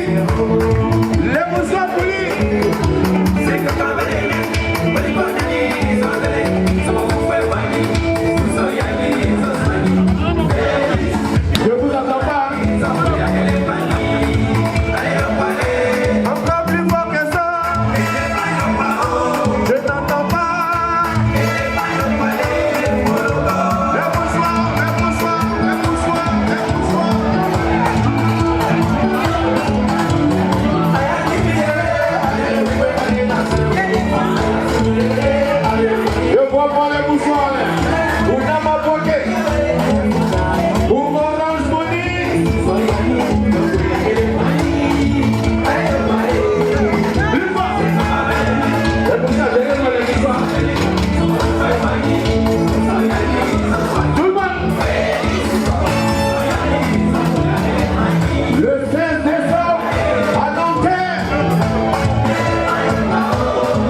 Les mouchoirs polis. Je vous entends pas. Encore plus fort que ça. Je t'entends pas. Les mouchoirs, les mouchoirs, les mouchoirs, les mouchoirs. Je vois pas les mouchoirs. Ou Nama Boaké. Ou Orange Money. Une fois. Les mouchoirs, donnez-moi les mouchoirs. Tout le monde. Le 16 décembre à Nanterre.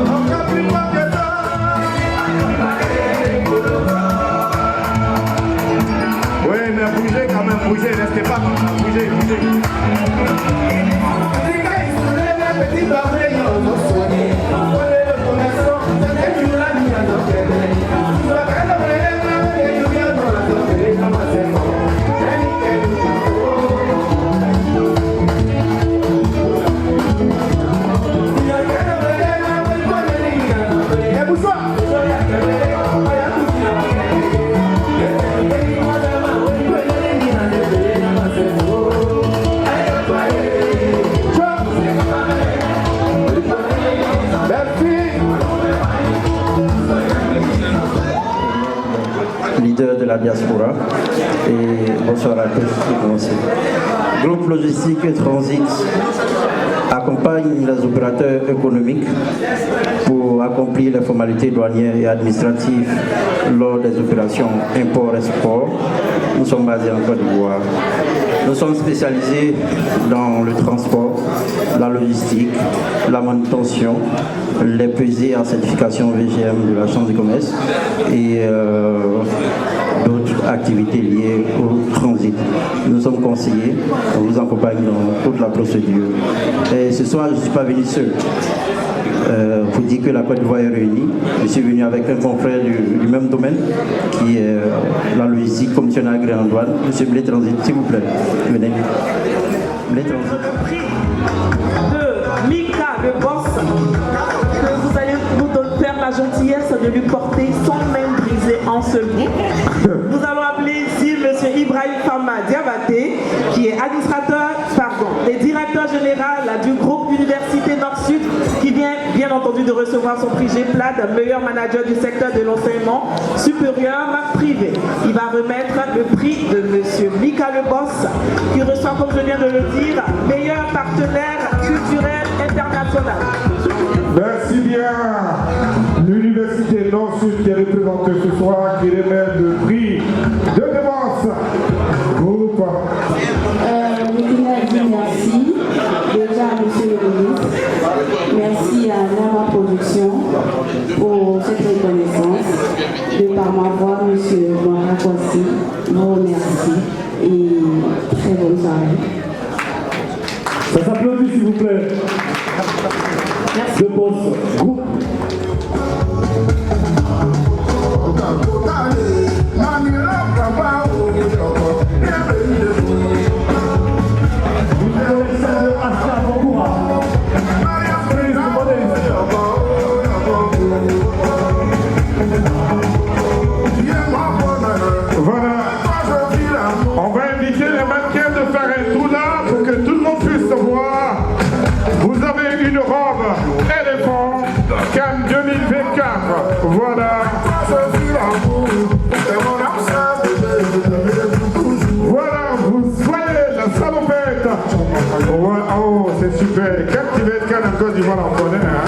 Encore plus fort que ça. Oui, mais bougez quand même, bougez, restez pas comme ça, bougez, bougez. Les mouchoirs. Leader de la diaspora et bonsoir à tous. Groupe Logistique et Transit accompagne les opérateurs économiques pour accomplir les formalités douanières et administratives lors des opérations import-export. Nous sommes basés en Côte d'Ivoire. Nous sommes spécialisés dans le transport, la logistique, la manutention, les pesées en certification VGM de la Chambre de commerce et d'autres activités liées au transit. Nous sommes conseillers, on vous accompagne dans toute la procédure. Et ce soir, je ne suis pas venu seul. Pour dire que la Côte d'Ivoire est réunie. Je suis venu avec un confrère du même domaine qui est la logistique, commissionnaire agréé en douane, M. Blé Transit, s'il vous plaît. Venez. Blé Transit. De Mika, le boss, que vous allez vous faire la gentillesse de lui porter son main brisée en ce bout. Nous allons appeler ici M. Ibrahim Fama Diabaté, qui est administrateur, et directeur général du groupe Université Nord-Sud, qui vient bien bien entendu de recevoir son prix G-Plate, meilleur manager du secteur de l'enseignement supérieur privé. Il va remettre le prix de M. Mika Le Boss, qui reçoit, comme je viens de le dire, meilleur partenaire culturel international. Merci bien. L'université Nord-Sud qui est représentée ce soir, qui remet le prix de défense. Groupe. Merci. Déjà, monsieur le ministre, merci à Nama Production pour cette reconnaissance. De par ma voix, monsieur Boirakwasi, vous remercie et très bonne soirée. Ça s'applaudit s'il vous plaît. Merci. De Boss Groupe. Voilà. On va inviter les mannequins de faire un trou là pour que tout le monde puisse voir. Vous avez une robe éléphant Cannes 2024. Voilà. Voilà, vous soyez la salopette. Voilà. Oh, c'est super. Quand tu vas être Cannes en Côte d'Ivoire, on connaît. Hein?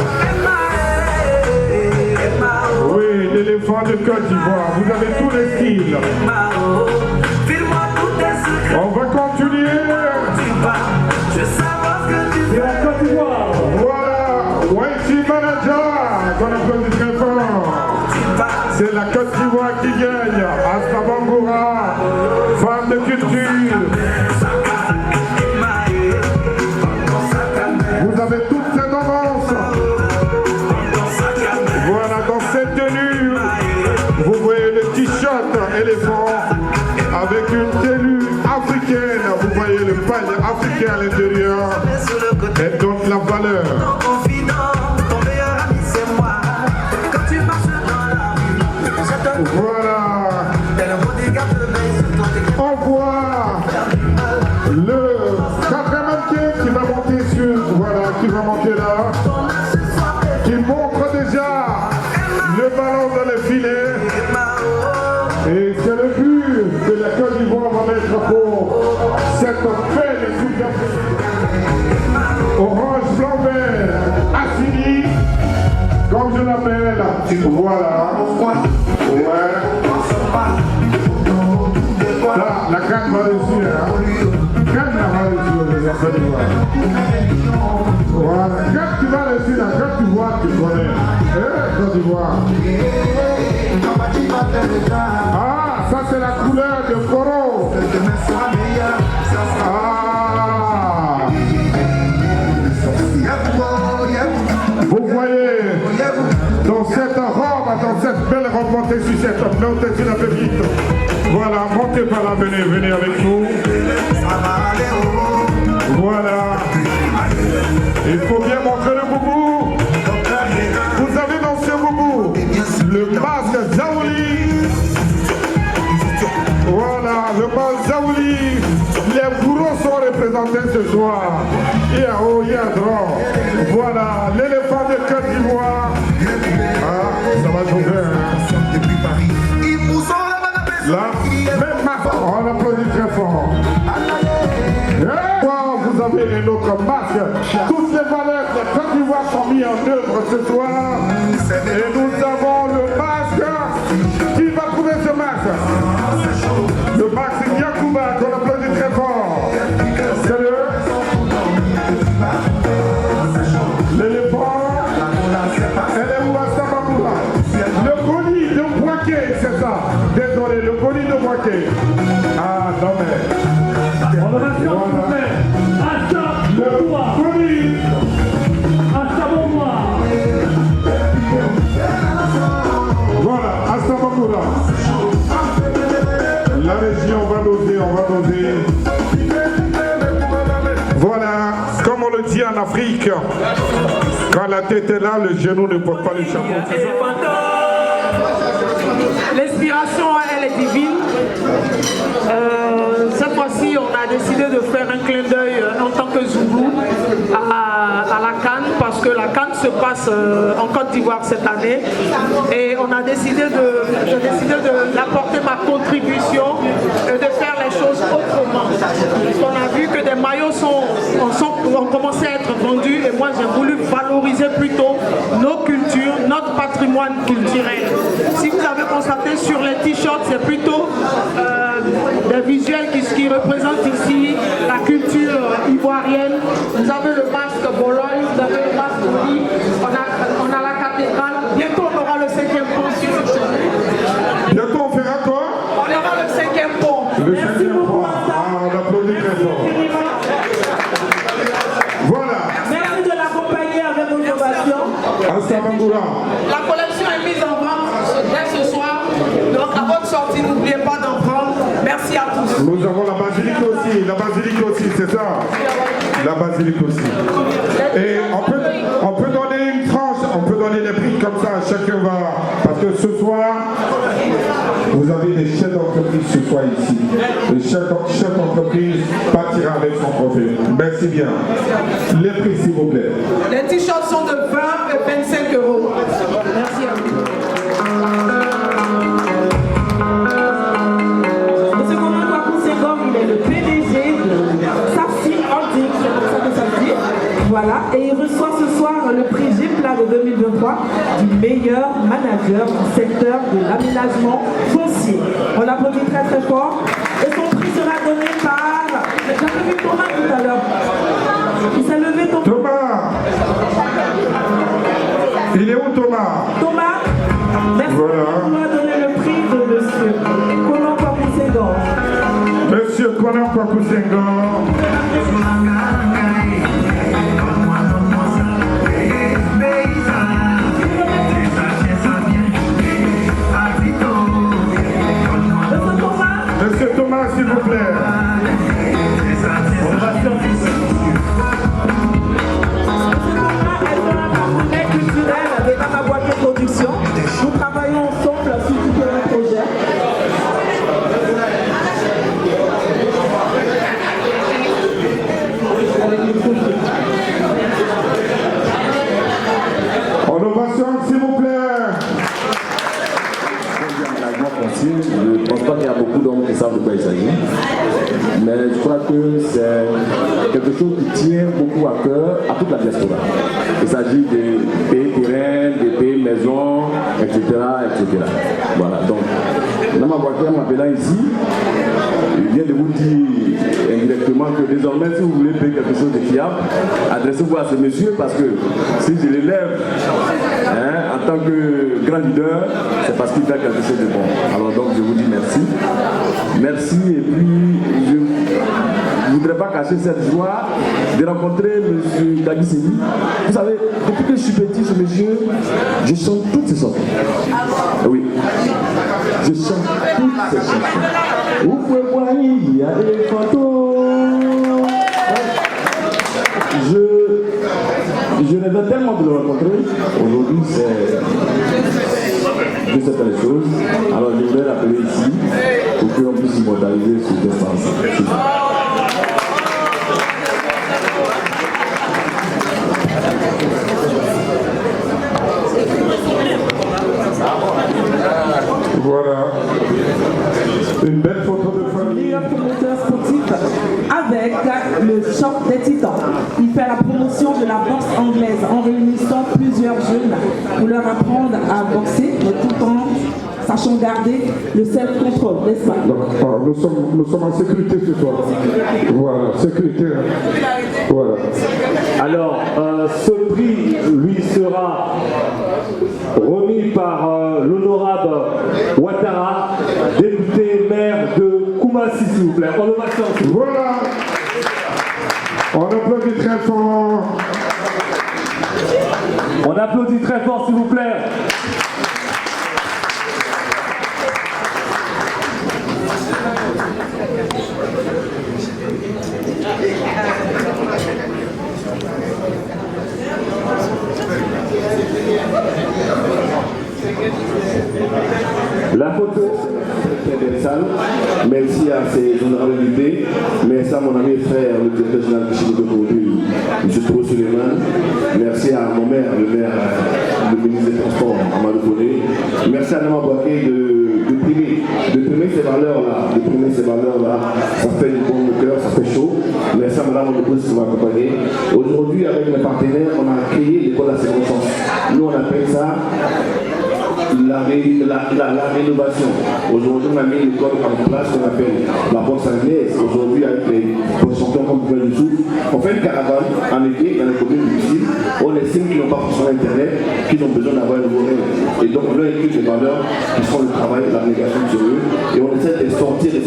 Oui, l'éléphant de Côte d'Ivoire. Vous avez tous les styles. On va continuer. C'est la Côte d'Ivoire. Voilà, Waiti Manager, qu'on applaudit très fort. C'est la Côte d'Ivoire qui gagne. Asta Bangoura, femme de culture. Vous avez toutes ces tendances. Voilà, dans cette tenue, vous voyez le t-shirt éléphant avec une tenue africaine. Vous voyez le pagne africain à l'intérieur. Elle donne la valeur. Voilà. On voit le quatrième qui va monter sur, voilà, qui va monter là, qui montre déjà le ballon dans le filet. Et c'est le but que la Côte d'Ivoire va mettre pour cette belle équipe orange, blanc, vert, Assini, comme je l'appelle. Voilà. Ouais. Là, la canne va dessus. Hein. Canne va dessus, les Côte d'Ivoire. Voilà. Quand tu vas dessus, là, quand tu vois, tu connais. Côte d'Ivoire. Ah, ça c'est la couleur de Coro. Ah. Vous voyez, dans cette robe, dans cette belle robe, montez sur cette robe, montez sur la petite. Voilà, montez par là, venez avec nous. Voilà. Il faut bien montrer le boubou. Vous avez dans ce boubou le masque Zaouli. Voilà, le masque Zaouli. Les bourreaux sont représentés ce soir. Il y a haut, il y a droit. Voilà, l'éléphant de Côte d'Ivoire. Ah, ça va jouer. Hein. Là, même masque, on applaudit très fort. Vous avez un autre masque. Toutes les valeurs de Côte d'Ivoire sont mises en œuvre ce soir. Et nous avons le masque. Qui va trouver ce masque? Le masque Yakuba, qu'on applaudit très fort. C'est l'éléphant. Elle est où Asta Bangoura? Le colis de Boaké, c'est ça. Désolé, le colis de Boaké. Ah non mais. On va faire s'il vous plaît. Asta Bangoura. Asta Bangoura. Voilà, Asta Bangoura. La région va doser, on va doser. Voilà, comme on le dit en Afrique, quand la tête est là, le genou ne porte pas le chapeau. L'inspiration, elle est divine. Cette fois-ci, on a décidé de faire un clin d'œil en tant que Zoulou à la Cannes, parce que la Cannes se passe en Côte d'Ivoire cette année. Et on a décidé d'apporter ma contribution et de faire les choses autrement. On a vu que des maillots ont commencé à être vendus et moi j'ai voulu valoriser plutôt nos cultures, notre patrimoine culturel. Si vous avez constaté sur les t-shirts, c'est plutôt des visuels qui représentent ici la culture ivoirienne. Vous avez le masque Bologne, vous avez le masque Oli, on a la cathédrale. Bientôt on aura le 5e pont sur le chemin. Bientôt on fera quoi? On aura le 5e pont. Le 5e pont. On applaudit très fort. Voilà. Merci de l'accompagner avec vos innovations. Asta Bangoura. La collection est mise en vente dès ce soir. Donc à votre sortie, n'oubliez pas d'en prendre. Merci à tous. Nous avons la basilique aussi, c'est ça. La basilique aussi. Et on peut donner une tranche, on peut donner des prix comme ça, chacun va. Parce que ce soir, vous avez des chefs d'entreprise ce soir ici. Le chef d'entreprise partira avec son profil. Merci bien. Les prix, s'il vous plaît. Les t-shirts sont de 20 et 25 euros. Merci à vous. Monsieur Conan Kwaku-Senghor, il est le PDG de Safir Holding, c'est comme ça que ça se dit. Voilà, et il reçoit ce soir le prix GIPLA de 2023 du meilleur manager du secteur de l'aménagement foncier. On l'applaudit très très fort. Et son prix sera donné par... J'avais vu Thomas tout à l'heure. Il s'est levé Thomas. Il est où Thomas? Thomas, merci de nous donner le prix de monsieur Conan Kwaku-Senghor. Monsieur Conan Kwaku-Senghor. Monsieur Thomas, s'il vous plaît. Culturel avec Nama Boaké Production. Nous travaillons ensemble sur différents projets. En ovation, s'il vous plaît. Je ne pense pas qu'il y a beaucoup d'hommes qui savent de quoi il s'agit, mais je crois que c'est quelque chose qui tient beaucoup à cœur à toute la diaspora. Il s'agit des pays terrains, des pays maisons, etc. etc. Voilà, donc Nama Boaké m'appelant ici, il vient de vous dire indirectement que désormais, si vous voulez payer quelque chose de fiable, adressez-vous à ce monsieur parce que si je l'élève en tant que grand leader, c'est parce qu'il fait quelque chose de bon. Alors donc je vous dis merci. Merci et puis je ne voudrais pas cacher cette joie de rencontrer M. Dagui Seni. Vous savez, depuis que je suis petit, ce monsieur, je chante toutes ses chansons. Oui. Je chante toutes ses chansons. Vous pouvez voir, il y a des photos. Je rêvais tellement de le rencontrer. Aujourd'hui, je sais pas les choses. Alors je voudrais l'appeler ici pour qu'on puisse immortaliser ce destin. Voilà. Une belle photo de famille. Le promoteur sportif avec le choc des titans. Il fait la promotion de la boxe anglaise en réunissant plusieurs jeunes pour leur apprendre à boxer, mais tout en sachant garder le self-control, n'est-ce pas? Nous sommes en sécurité ce soir. Voilà, sécurité. Voilà. Alors, ce prix lui sera remis par l'honorable Ouattara, député maire de Koumassi, s'il vous plaît. Voilà. On applaudit très fort. On applaudit très fort, s'il vous plaît. La photo est très sale. Merci à ces honorables invités. Merci à mon ami et frère, le directeur général du Chili de Kourou, M. Toro Suleiman. Merci à mon maire, le ministre des Transports, Amadou Koné. Merci à Nama Bouaké de primer ces valeurs-là. Ça fait du bon au cœur, ça fait chaud. Merci à Mme Ondopoulos qui m'a accompagné. Aujourd'hui, avec mes partenaires, on a créé l'école à seconde chance. Nous, on appelle ça la rénovation. Aujourd'hui, on a mis l'école en place qu'on appelle la boxe anglaise. Aujourd'hui, avec les champions comme du Sud, on fait une caravane en été dans les communes difficiles. On estime qu'ils n'ont pas forcément Internet, qu'ils ont besoin d'avoir un nouveau rêve. Et donc, on leur écrit des valeurs qui font le travail de la négation sur eux. Et on essaie de sortir de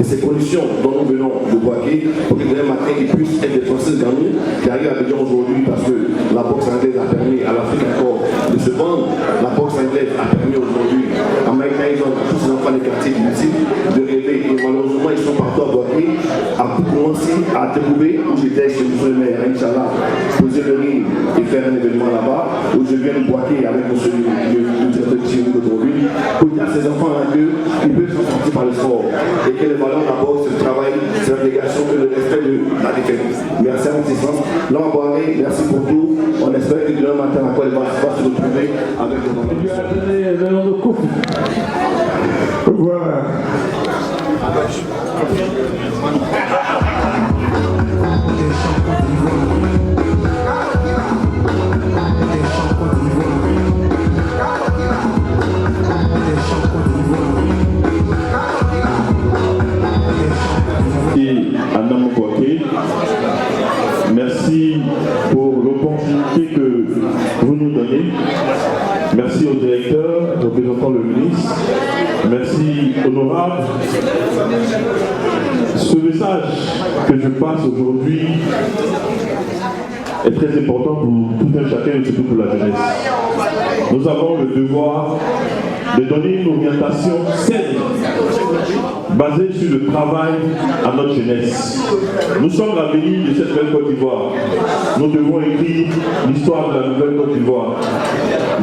ces conditions dont nous venons de Bouaké pour que demain matin, ils puissent être des Français derniers qui arrivent à Abidjan aujourd'hui parce que la boxe anglaise a permis à l'Afrique encore de se vendre. La boxe anglaise a permis aujourd'hui à Mike Tyson, à tous ces enfants des quartiers difficiles, de rêver. Et malheureusement, ils sont partout à Bouaké, à commencer à découvrir où j'étais chez M. le maire, Inch'Allah, poser le ring et faire un événement là-bas, où je viens de Bouaké avec M. le directeur de Chirou aujourd'hui, pour dire à ces enfants-là qu'ils peuvent s'en sortir par le sport. Et que les valeurs de la boxe, le travail, c'est l'abnégation et le respect de la défaite. Merci à votre assistance. Là, on va aller, merci pour tout. On espère que demain matin, encore, il va se retrouver avec le nom. Il lui a donné le nom de Kouf. Voilà. Et à Nama Bouaké, merci pour l'opportunité que vous nous donnez. Merci au directeur, représentant le ministre. Merci, honorable. Ce message que je passe aujourd'hui est très important pour tout un chacun et surtout pour la jeunesse. Nous avons le devoir de donner une orientation saine, basée sur le travail à notre jeunesse. Nous sommes l'avenir de cette belle Côte d'Ivoire. Nous devons écrire l'histoire de la nouvelle Côte d'Ivoire,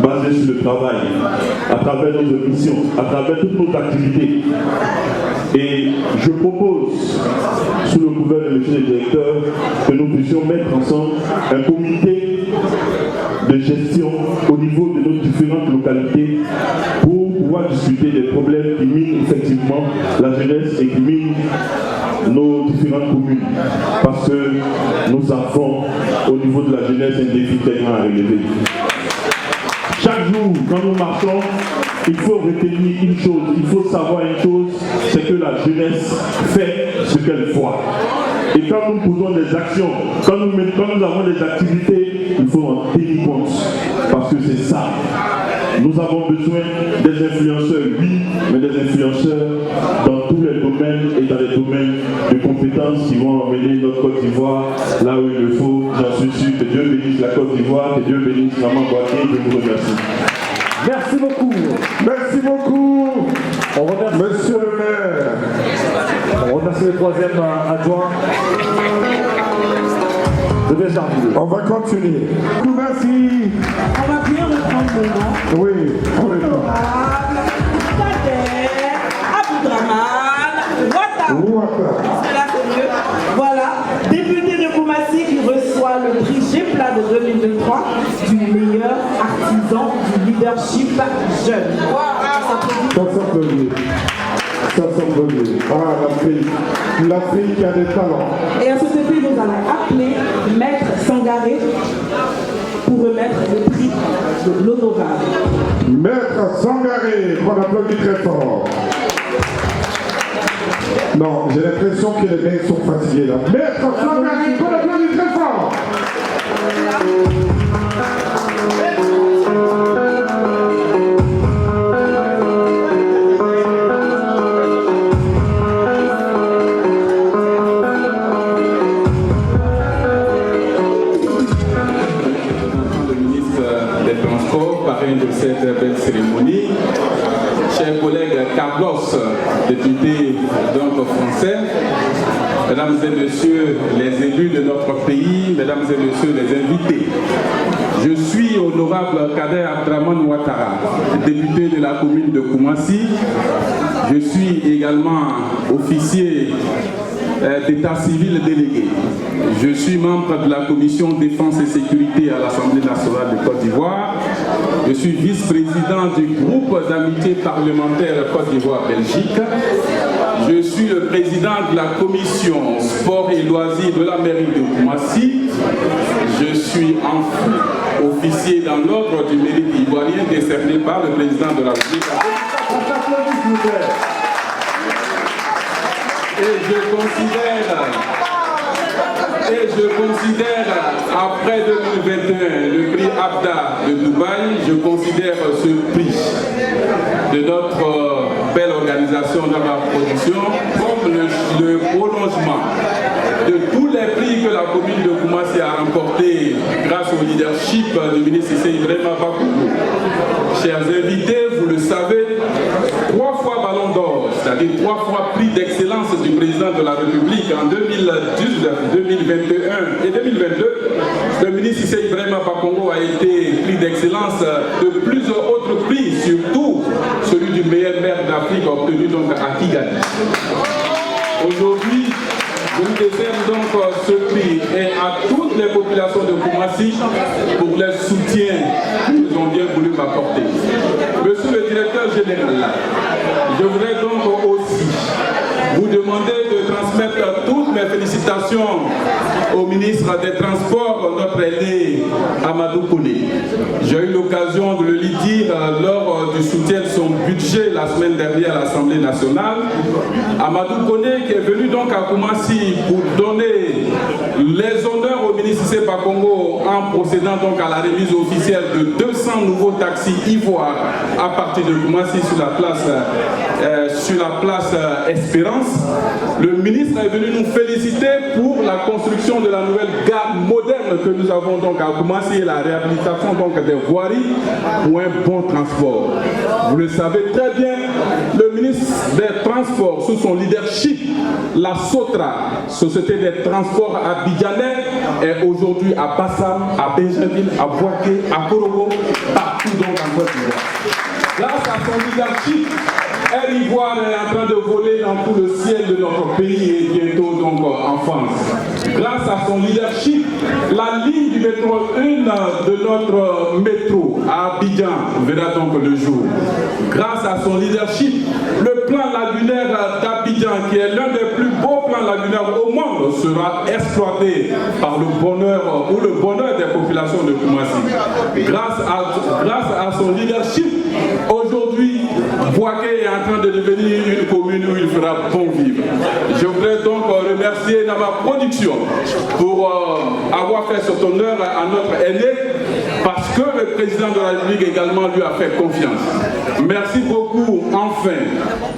basée sur le travail, à travers nos missions, à travers toutes nos activités. Et je propose, sous le gouvernement de M. le directeur, que nous puissions mettre ensemble un comité de gestion au niveau de nos différentes localités pour pouvoir discuter des problèmes qui minent effectivement la jeunesse et qui minent nos différentes communes. Parce que nous avons au niveau de la jeunesse un défi tellement à relever. Chaque jour, quand nous marchons, il faut retenir une chose, il faut savoir une chose, c'est que la jeunesse fait ce qu'elle voit. Et quand nous posons des actions, quand nous avons des activités, il faut en tenir compte. Parce que c'est ça. Nous avons besoin des influenceurs, oui, mais des influenceurs dans tous les domaines et dans les domaines de compétences qui vont emmener notre Côte d'Ivoire là où il le faut. J'en suis sûr. Que Dieu bénisse la Côte d'Ivoire, que Dieu bénisse Nama Bouaké. Je vous remercie. Merci beaucoup. Merci beaucoup. On remercie Monsieur le maire. On remercie le troisième adjoint. On va continuer. Merci. On va bien reprendre le nom. Oui, on est Honorable Kader Aboudraman Ouattara. C'est là, c'est mieux. Voilà, député de Koumassi qui reçoit le prix GEPLA de 2023 du meilleur artisan du leadership jeune. Ça s'applaudit. Ça s'applaudit. Ah, l'Afrique a des talents. Et à ce effet, nous allons appeler Maître Sangaré pour remettre le prix de l'honorable. Maître Sangaré, qu'on applaudit très fort. Non, j'ai l'impression que les mecs sont fatigués là. Maître Sangaré, qu'on applaudit très fort. De cette belle cérémonie. Chers collègues, Carlos, député donc français, mesdames et messieurs les élus de notre pays, mesdames et messieurs les invités. Je suis honorable Kader Abdraman Ouattara, député de la commune de Koumassi. Je suis également officier d'état civil délégué. Je suis membre de la commission défense et sécurité à l'Assemblée nationale de Côte d'Ivoire. Je suis vice-président du groupe d'amitié parlementaire Côte d'Ivoire-Belgique. Je suis le président de la commission sport et loisirs de la mairie de Koumassi. Je suis enfin officier dans l'ordre du mérite ivoirien décerné par le président de la République. Et je considère, après 2021, le prix Abda de Dubaï, je considère ce prix de notre belle organisation de la production comme le prolongement de tous les prix que la commune de Koumassi a remporté grâce au leadership du ministre Ibrahima Bakoungo. Chers invités, vous le savez, 3 fois Ballon d'Or, c'est-à-dire 3 fois prix d'excellence du président de la République en 2019, 2021 et 2022, le ministre Ibrahima Bakoungo a été prix d'excellence de plusieurs autres prix, surtout celui du meilleur maire d'Afrique obtenu donc à Kigali. Aujourd'hui, je vous décerne donc ce prix et à toutes les populations de Koumassi pour les soutiens qu'ils ont bien voulu m'apporter. Monsieur le directeur général, je voudrais donc aussi vous demander de transmettre toutes mes félicitations au ministre des Transports, notre aîné Amadou Kone. J'ai eu l'occasion de le lui dire lors du soutien de son budget la semaine dernière à l'Assemblée nationale. Amadou Kone qui est venu donc à Koumassi pour donner les honneurs au ministre Sepa Congo en procédant donc à la remise officielle de 200 nouveaux taxis ivoires à partir de Koumassi sur la place Espérance. Le ministre est venu nous féliciter pour la construction de la nouvelle gare moderne que nous avons donc à Koumassi et la réhabilitation donc des voiries pour un bon transport. Vous le savez très bien, le ministre des Transports, sous son leadership, la SOTRA, Société des Transports abidjanais, est aujourd'hui à Bassam, à Benjamin, à Boaké, à Korogo, partout donc en Côte d'Ivoire. Grâce à son leadership, Air Ivoire est en train de voler dans tout le ciel de notre pays et bientôt donc en France. Grâce à son leadership, la ligne du métro 1 de notre métro à Abidjan verra donc le jour. Grâce à son leadership, le plan lagunaire d'Abidjan, qui est l'un des plus beaux plans lagunaires au monde, sera exploité par le bonheur ou le bonheur des populations de Koumassi. Grâce à son leadership, aujourd'hui, Boaké est en train de devenir une commune où il fera bon vivre. Je voudrais donc remercier dans ma production pour avoir fait cet honneur à notre aîné, parce que le président de la République également lui a fait confiance. Merci beaucoup enfin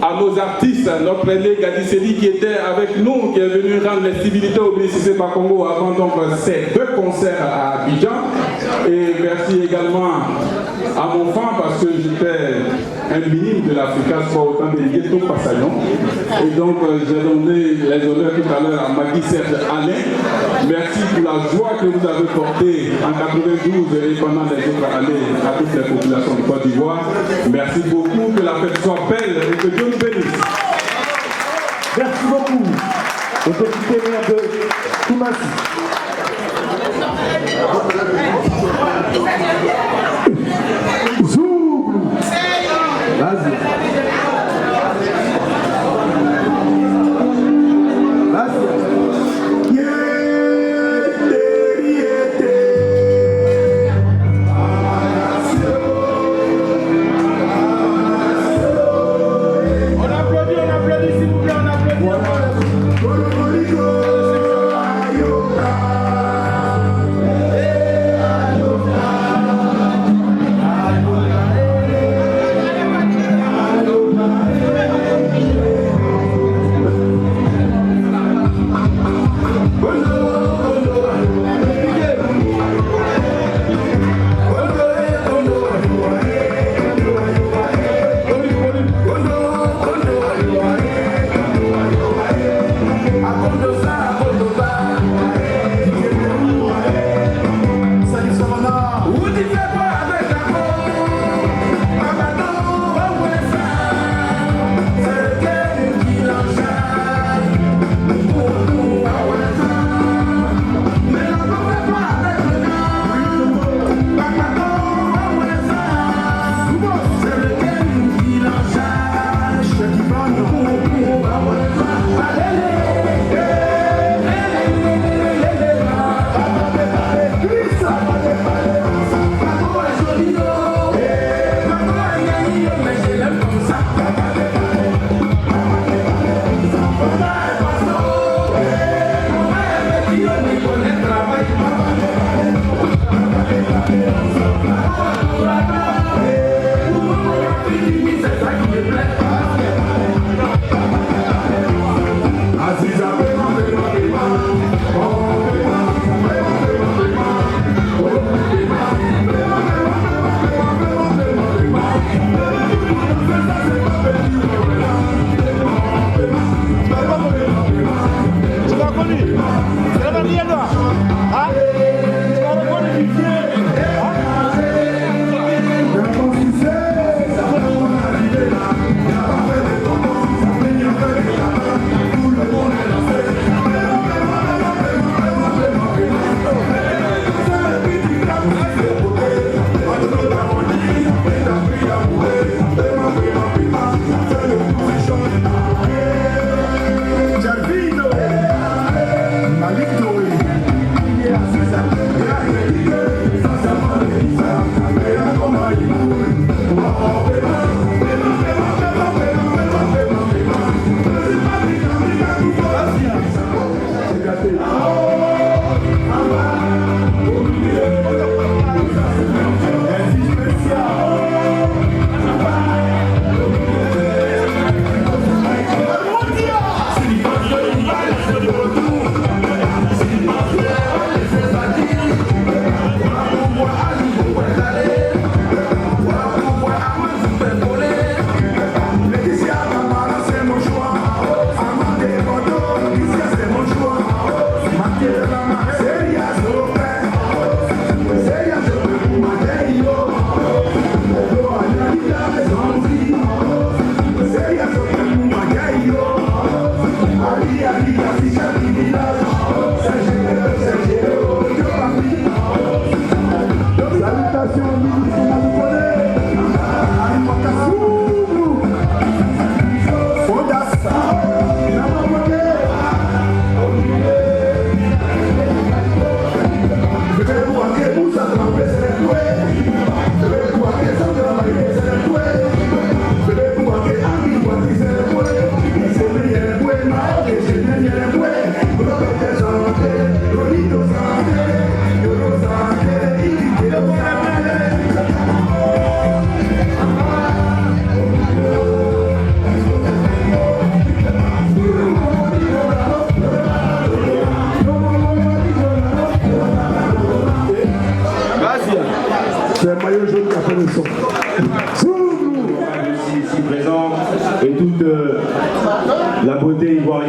à nos artistes, notre aîné Gadiseli qui était avec nous, qui est venu rendre les civilités au ministre Sepa Congo avant donc ces 2 concerts à Abidjan. Et merci également à mon fan parce que j'étais un minime de l'Africa Sport autant délégué tout Passaillon. Et donc j'ai donné les honneurs tout à l'heure à Magui Serge Alain. Merci pour la joie que vous avez portée en 92 et pendant les autres années à toutes les populations de Côte d'Ivoire. Merci beaucoup, que la fête soit belle et que Dieu nous bénisse. Merci beaucoup au député maire de Koumassi. Zouglou. Vas-y. On applaudit s'il vous plaît, on applaudit.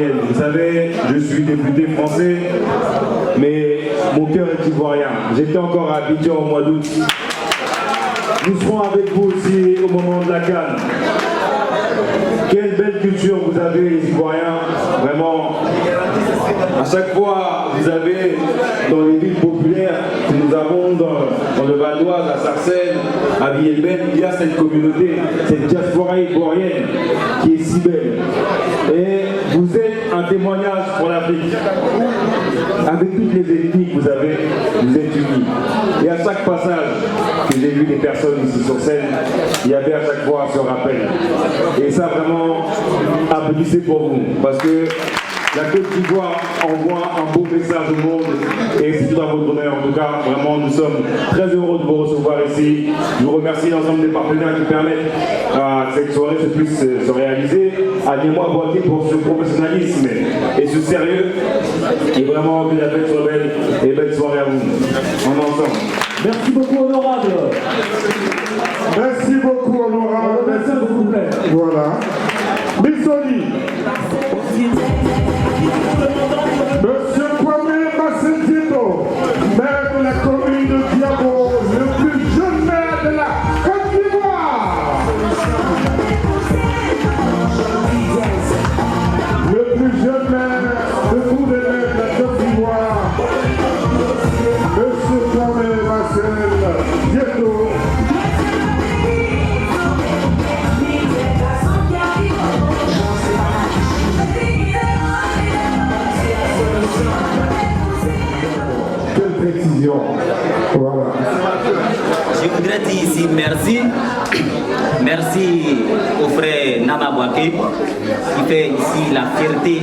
ivoirienne. Vous savez, je suis député français, mais mon cœur est ivoirien. J'étais encore à Abidjan au mois d'août. Nous serons avec vous aussi au moment de la CAN. Quelle belle culture vous avez, les Ivoiriens. Vraiment, à chaque fois, vous avez dans les villes populaires que nous avons dans le Val d'Oise, à Sarcelles, à Villelben, il y a cette communauté, cette diaspora ivoirienne qui est si belle. Et vous êtes un témoignage pour l'Afrique. Avec toutes les ethnies que vous avez, vous êtes unis. Et à chaque passage que j'ai vu des personnes ici sur scène, il y avait à chaque fois ce rappel. Et ça vraiment, applaudissez pour vous. Parce que la Côte d'Ivoire envoie un beau message au monde et c'est tout à votre honneur. En tout cas, vraiment, nous sommes très heureux de vous recevoir ici. Je vous remercie l'ensemble des partenaires qui permettent à cette soirée de puisse se réaliser. À Némois Boaké pour ce professionnalisme et ce sérieux. Et vraiment, que la fête soit belle et belle soirée à vous. En ensemble. Merci beaucoup, honorable. Merci beaucoup, honorable. Merci, s'il vous plaît. Voilà. Bissoli. Monsieur Kwame Massetito, maire de la commune de Diabo, le plus jeune maire de la Côte d'Ivoire. Le plus jeune maire de tous les maires de la Côte d'Ivoire. Monsieur Kwame Massetito. Quelle précision. Voilà. Je voudrais dire ici merci. Merci au frère Nama Boaké qui fait ici la fierté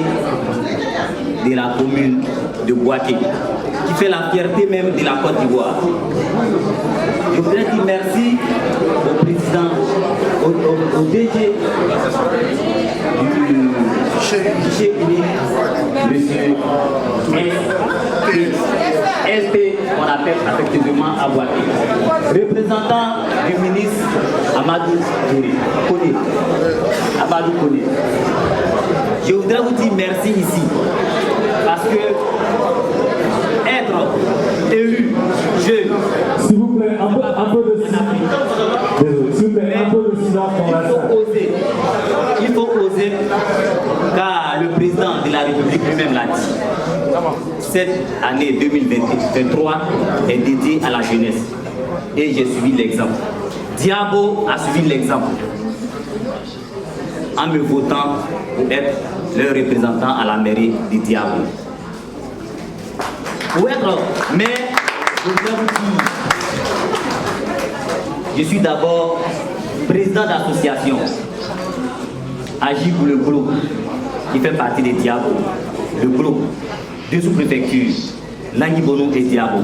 de la commune de Boaké, qui fait la fierté même de la Côte d'Ivoire. Je voudrais dire merci au président, au DG du guichet unique, monsieur SP, qu'on appelle effectivement à Boaké. Représentant du ministre Amadou Kone. Amadou Kone. Je voudrais vous dire merci ici, parce que être élu jeune, s'il vous plaît, un peu de silence. Désolé, s'il vous plaît, un peu de silence dans la salle. Il faut oser, car le président de la République lui-même l'a dit. Cette année 2023 est dédiée à la jeunesse. Et j'ai suivi l'exemple. Diabo a suivi l'exemple en me votant pour être le représentant à la mairie de Diabo. Pour être maire, je voudrais vous dire, je suis d'abord président d'association Agir pour le groupe qui fait partie des Diabo. Le groupe de sous-préfecture, Langibono et Diabo.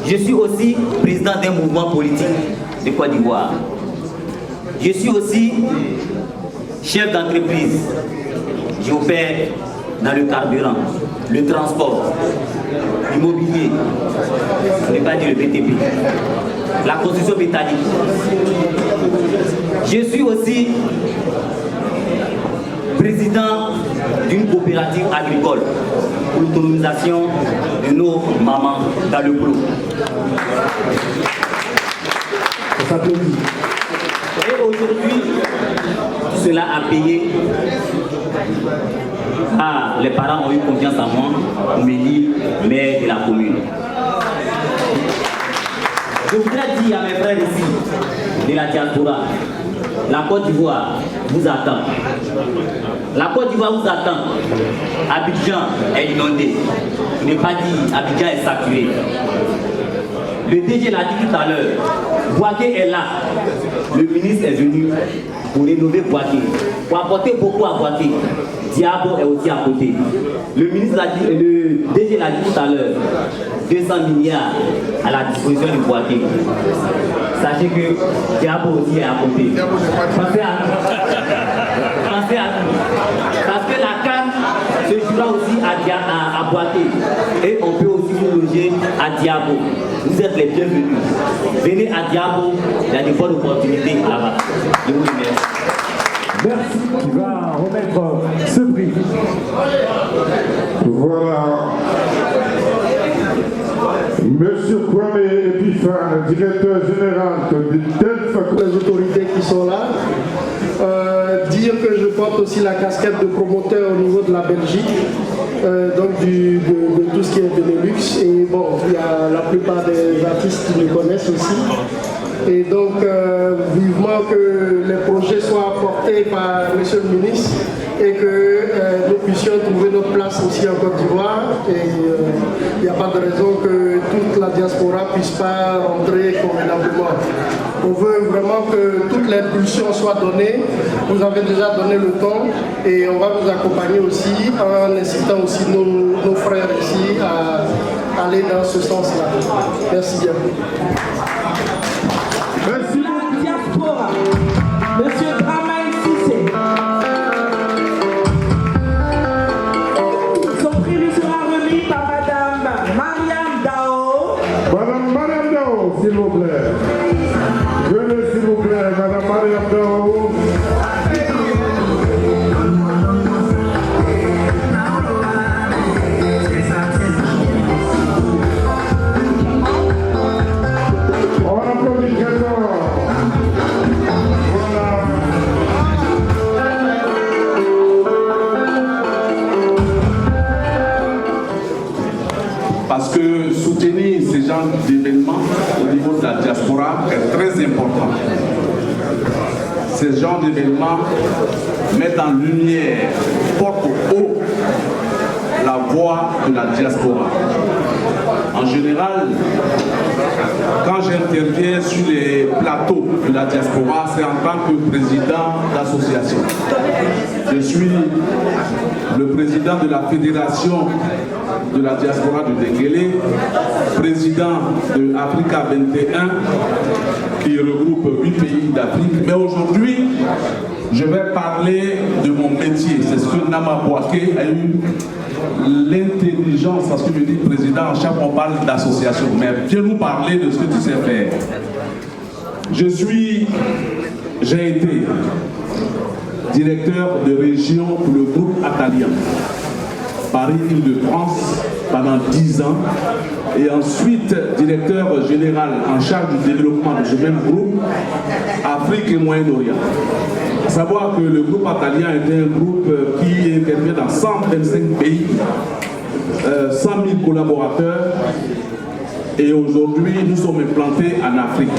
Je suis aussi président d'un mouvement politique de Côte d'Ivoire. Je suis aussi chef d'entreprise. J'opère dans le carburant, le transport, l'immobilier, je ne vais pas dire le BTP, la construction métallique. Je suis aussi président d'une coopérative agricole pour l'autonomisation de nos mamans dans le groupe. Et aujourd'hui, tout cela a payé. Les parents ont eu confiance en moi pour m'élire maire de la commune. Je voudrais dire à mes frères ici, de la diaspora, la Côte d'Ivoire vous attend. La Côte d'Ivoire vous attend. Abidjan est inondé. Je n'ai pas dit Abidjan est saturé. Le DG l'a dit tout à l'heure. Boaké est là. Le ministre est venu pour rénover Boaké, pour apporter beaucoup à Boaké. Diabo est aussi à côté. Le ministre l'a dit, le DG l'a dit tout à l'heure. 200 milliards à la disposition du Boaké. Sachez que Diabo aussi est à côté. Pensez à nous. Pensez à nous. Parce que la CAN se jouera aussi à Boaké. Et on peut aussi vous loger à Diabo. Vous êtes les bienvenus. Venez à Diabo, il y a de bonnes opportunités là-bas. Je vous remercie. Merci, qui va remettre ce prix. Voilà. Monsieur Kwame Epifan, directeur général de TELF. Les autorités qui sont là. Dire que je porte aussi la casquette de promoteur au niveau de la Belgique, donc de tout ce qui est Benelux. Et bon, il y a la plupart des artistes qui me connaissent aussi. Et donc, vivement que les projets soient portés par M. le ministre et que nous puissions trouver notre place aussi en Côte d'Ivoire. Et il n'y a pas de raison que toute la diaspora ne puisse pas rentrer convenablement. On veut vraiment que toute l'impulsion soit donnée. Vous avez déjà donné le temps et on va vous accompagner aussi en incitant aussi nos frères ici à aller dans ce sens-là. Merci bien. Merci la diaspora. Monsieur Dramel Cissé. Son prix lui sera remis par Madame Mariam Dao. Madame Mariam Dao, s'il vous plaît. Venez s'il vous plaît, Madame Mariam Dao. On applaudit très fort. Parce que soutenir ces genres d'événements au niveau de la diaspora est très important. Ces genres d'événements mettent en lumière, portent haut la voix de la diaspora. En général, quand j'interviens sur les plateaux de la diaspora, c'est en tant que président d'association. Je suis le président de la fédération de la diaspora de Dengele, président de Africa 21, qui regroupe 8 pays d'Afrique. Mais aujourd'hui, je vais parler de mon métier. C'est ce que Nama Bouaké a eu l'intelligence, parce que je dis président, en chaque fois on parle d'association, mais viens nous parler de ce que tu sais faire. J'ai été directeur de région pour le groupe Atalian, Paris-Île-de-France, pendant 10 ans, et ensuite directeur général en charge du développement de ce même groupe, Afrique et Moyen-Orient. Il faut savoir que le groupe Atalian était un groupe qui intervient dans 125 pays, 100 000 collaborateurs, et aujourd'hui nous sommes implantés en Afrique.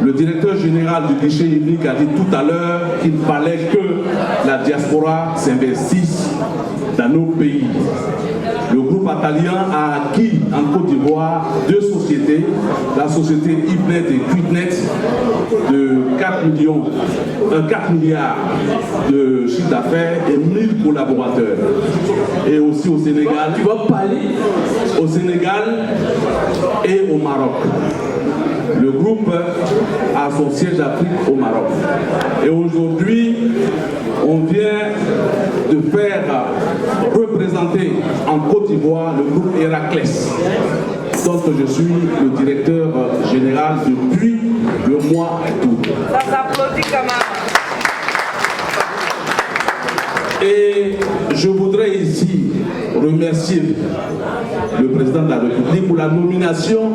Le directeur général du guichet unique a dit tout à l'heure qu'il fallait que la diaspora s'investisse dans nos pays. Le groupe Atalian a acquis en Côte d'Ivoire 2 sociétés, la société Ibnet et Quidnet de 4 milliards de chiffre d'affaires et 1000 collaborateurs. Et aussi au Sénégal, tu vas parler au Sénégal et au Maroc. Le groupe a son siège d'Afrique au Maroc. Et aujourd'hui, on vient de faire représenter en Côte d'Ivoire le groupe Héraclès, dont je suis le directeur général depuis le mois d'août. Ça s'applaudit quand même. Et je voudrais ici remercier le président de la République pour la nomination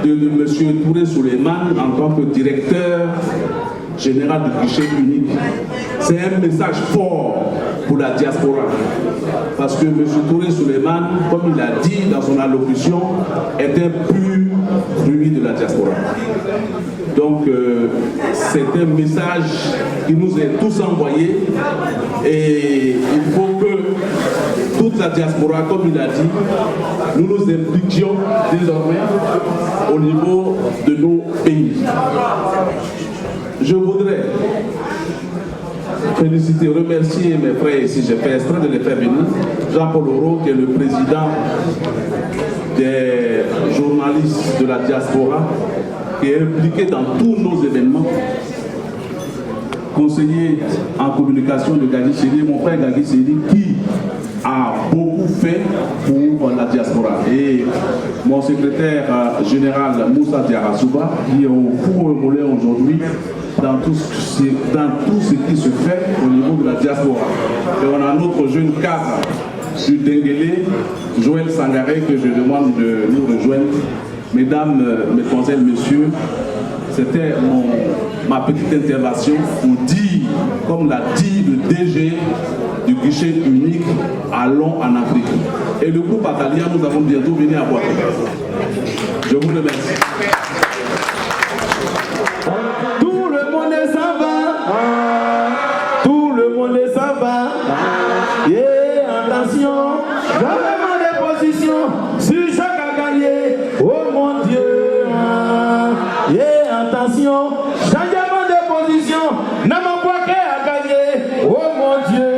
de M. Touré Souleymane en tant que directeur général du guichet unique. C'est un message fort pour la diaspora. Parce que M. Touré Souleymane, comme il a dit dans son allocution, est un pur fruit de la diaspora. Donc c'est un message qui nous est tous envoyé et il faut que toute la diaspora, comme il a dit, nous nous impliquions désormais au niveau de nos pays. Je voudrais féliciter, remercier mes frères ici, j'ai fait exprès de les faire venir. Jean-Paul Oro, qui est le président des journalistes de la diaspora, qui est impliqué dans tous nos événements. Conseiller en communication de Gagui Seri, mon frère Gagui Seri, qui a beaucoup fait pour la diaspora. Et mon secrétaire général Moussa Diarasouba, qui est au four mollet aujourd'hui, dans tout ce qui se fait au niveau de la diaspora. Et on a notre jeune cadre du Denguélé, Joël Sangaré, que je demande de nous rejoindre. Mesdames, mesdemoiselles, messieurs, c'était ma petite intervention pour dire, comme l'a dit le DG du guichet unique, allons en Afrique. Et le groupe Atalia, nous avons bientôt venu à Boaké. Je vous remercie. Tout le monde s'en va. Tout le monde s'en va. Yeah, attention. Changement de position. Si chacun a gagné. Oh mon Dieu. Yeah, attention. Changement de position. Nama Boaké a gagné. Oh mon Dieu.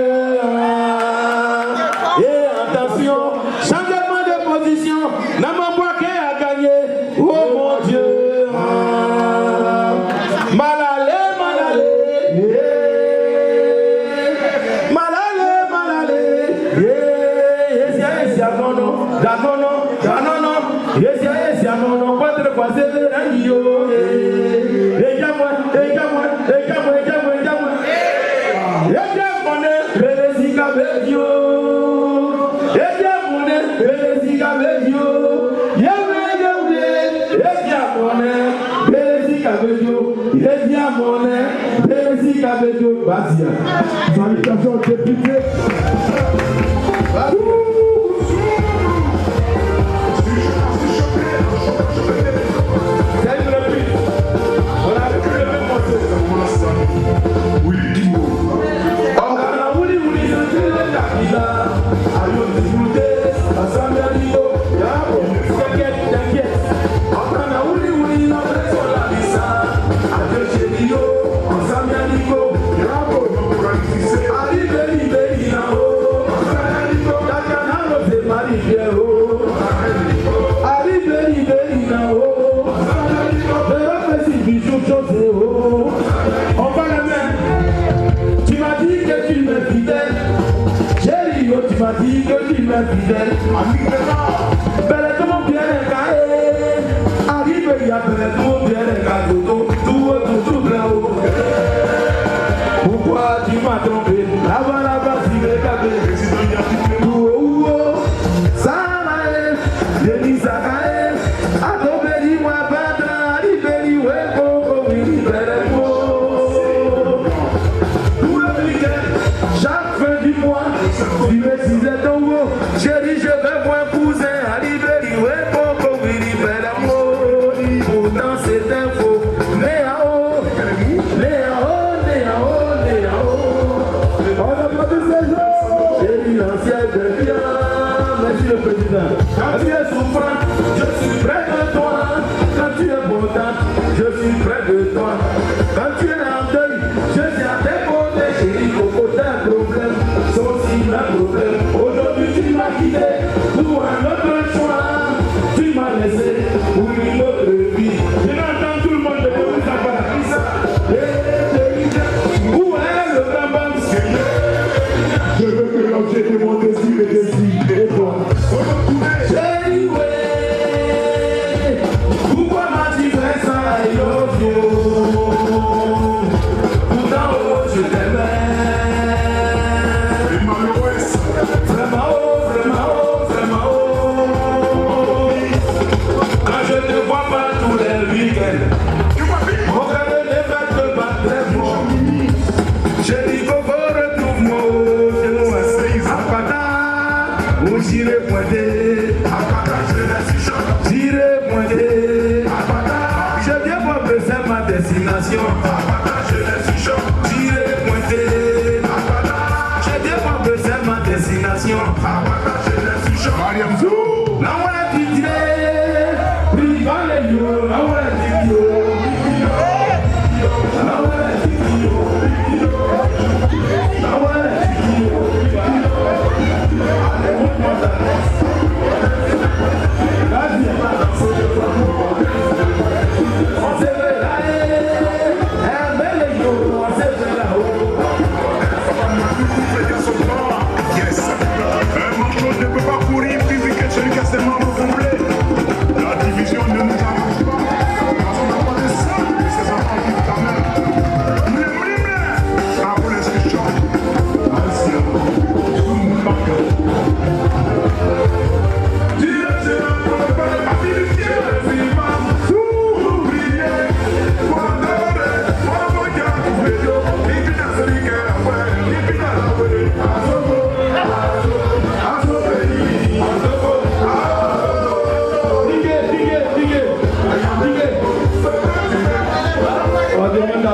Yeah, attention. Changement de position. Nama Boaké a gagné. Oh mon Dieu. Malale, malale, yeah. Malale, malale, yeah. Yes, no, danono, yes, no, quatre croisés de radio, Salutations aux députés. Tu m'as dit que tu m'es fidèle. Belle comme bien les gars. Arrive, il y a belle comme bien les gars. Tout là-haut. Pourquoi tu m'as trompé? Là-bas, si les gars. Ça va, Denis Sakae. Adobe, dis-moi, Badra, arrive, ouais, Coco, oui, belle tout le week-end, chaque fin du mois. Tu me disais ton mot, chérie, je vais voir cousin, arriver, ouais, pour qu'on vive l'amour, pour danser.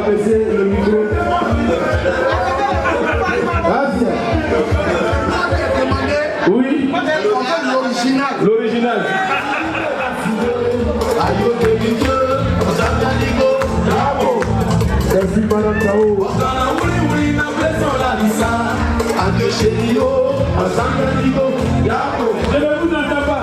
abaisser le micro. Oui. L'original. L'original. Merci Madame Kao. Je ne vous entends pas.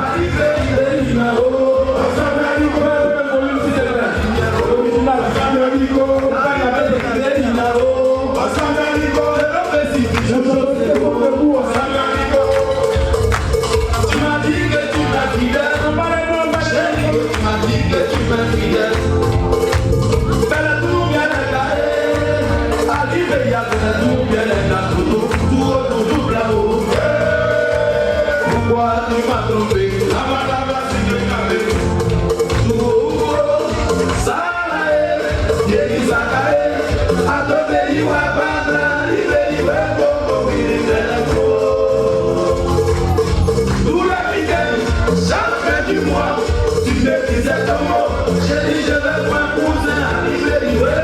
Pourquoi tu m'as trompé? Tu me disais ton mot, j'ai dit je vais voir cousin arriver, il va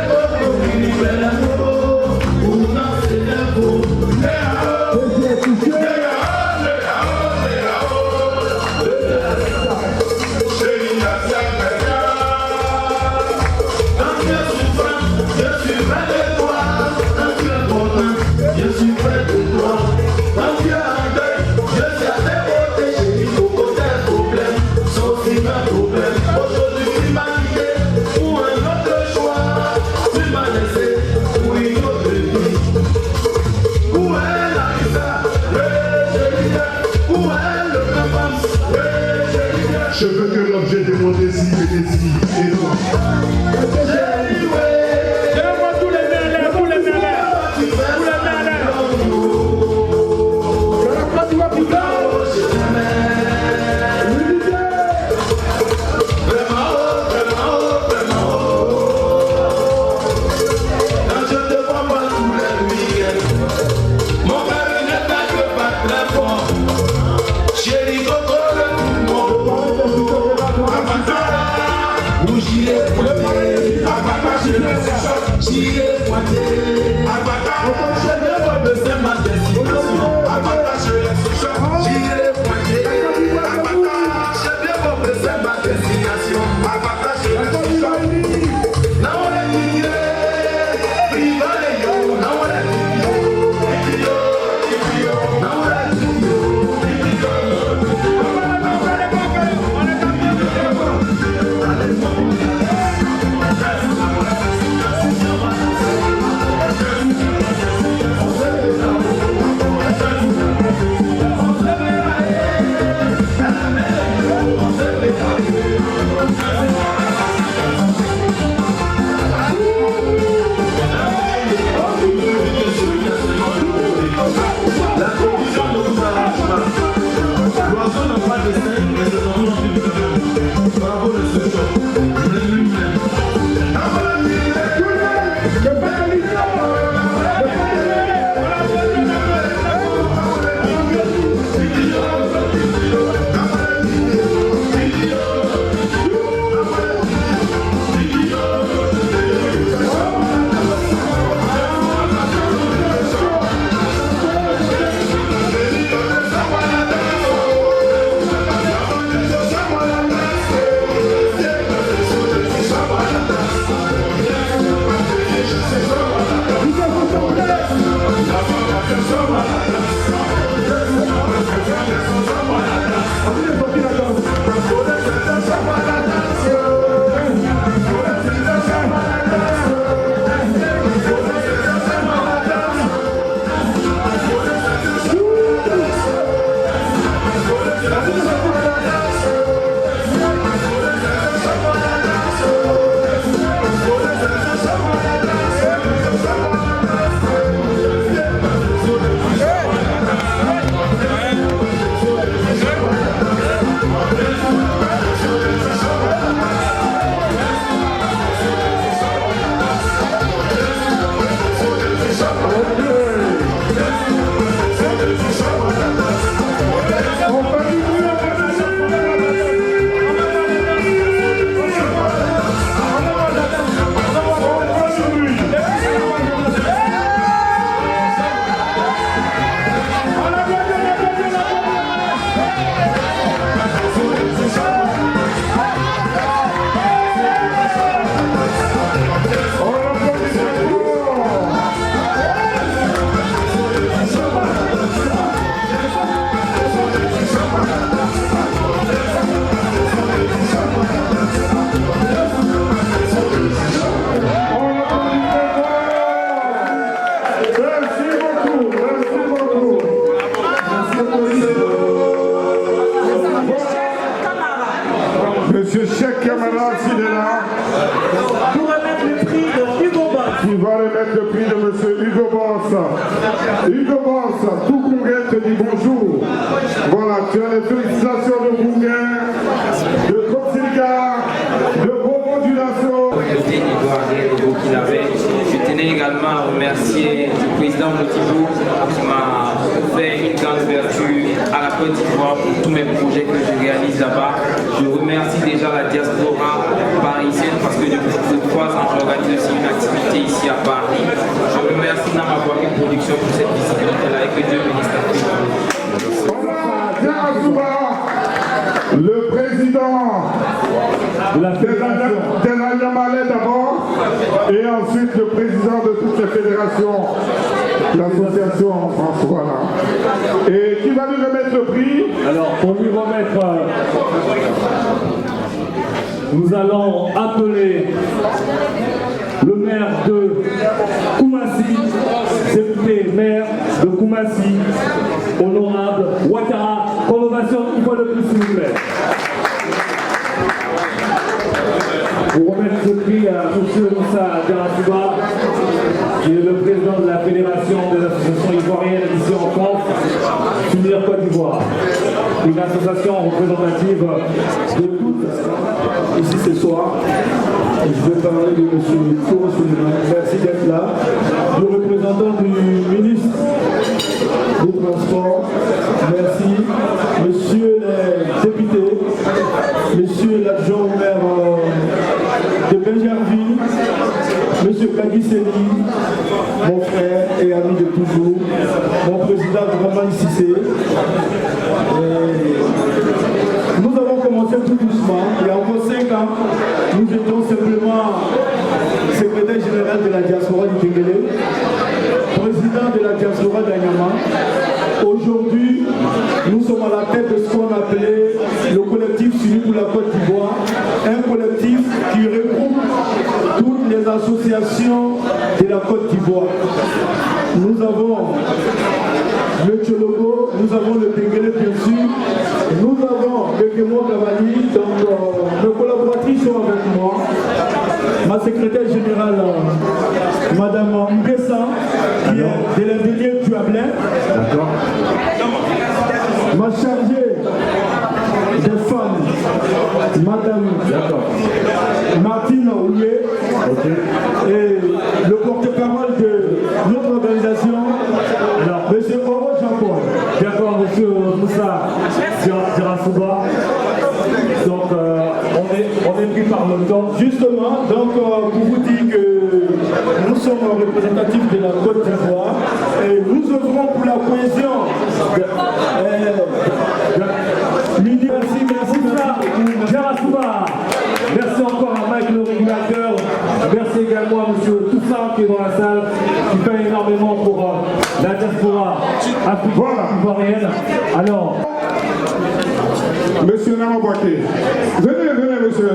Je veux que l'objet de mon désir et toi. Lève-moi tous les mains, tous les mains, tous les mains. prix de M. Hugo Boss. Hugo Boss, tout Conguin te dit bonjour. Voilà, tu as les félicitations de Conguin, de Coxilga, de Bobo du Lasso. Je tenais également à remercier le président Motivo qui m'a fait une grande ouverture à la Côte d'Ivoire pour tous mes projets que je réalise là-bas. Je remercie déjà la diaspora parisienne parce que depuis 3 ans, j'organise aussi une activité ici à Paris. Je remercie Nama Boaké Production pour cette visibilité-là et que Dieu bénisse l'Afrique. Le président de la Yamalais d'abord, et ensuite le président de toutes les fédérations, l'association en France, voilà. Et qui va lui remettre le prix? Alors, pour lui remettre, nous allons appeler le maire de Koumassi, député maire de Koumassi, honorable Ouattara. Connovation, une fois de plus, s'il vous plaît. Pour remettre ce prix à M. Moussa Diarasuba, qui est le président de la Fédération des associations ivoiriennes ici en France, Unir Côte d'Ivoire. Une association représentative de toutes ici ce soir. Je vais parler de M. Touro Souleymane. Merci d'être là. Le représentant du ministre des Transports, merci. Monsieur les députés, monsieur l'adjoint au maire de Benjerville, monsieur Kadi Seli, mon frère et ami de toujours, mon président Draman Sissé. Nous avons commencé tout doucement. Il y a encore 5 ans, nous étions simplement secrétaire général de la diaspora du Tengelé, président de la diaspora d'Anyama. Aujourd'hui, nous sommes à la tête de ce qu'on appelait le collectif Suivi pour la Côte d'Ivoire, un collectif qui regroupe toutes les associations de la Côte d'Ivoire. Nous avons le Tchologo, nous avons le Tengelé bien sûr, nous avons le Kémo Cavani, donc nos collaboratrices sont avec moi, ma secrétaire générale, Madame Mbessa, qui est de l'ingénieur Tuablin, ma chargée des femmes, Madame Martine Oulier, et le porte-parole de notre organisation, M. Oro Jean-Paul. D'accord, M. Moussa Diarasuba. Donc, on est pris par le temps. Justement, donc, pour vous dire que nous sommes représentatifs de la Côte d'Ivoire et nous œuvrons pour la cohésion. Merci Moussa Diarasuba. Merci encore à Mike le régulateur. Merci également à M. Toussaint qui est dans la salle, qui fait énormément pour la diaspora africaine ivoirienne. Alors, Monsieur Nama Boaké, venez, monsieur,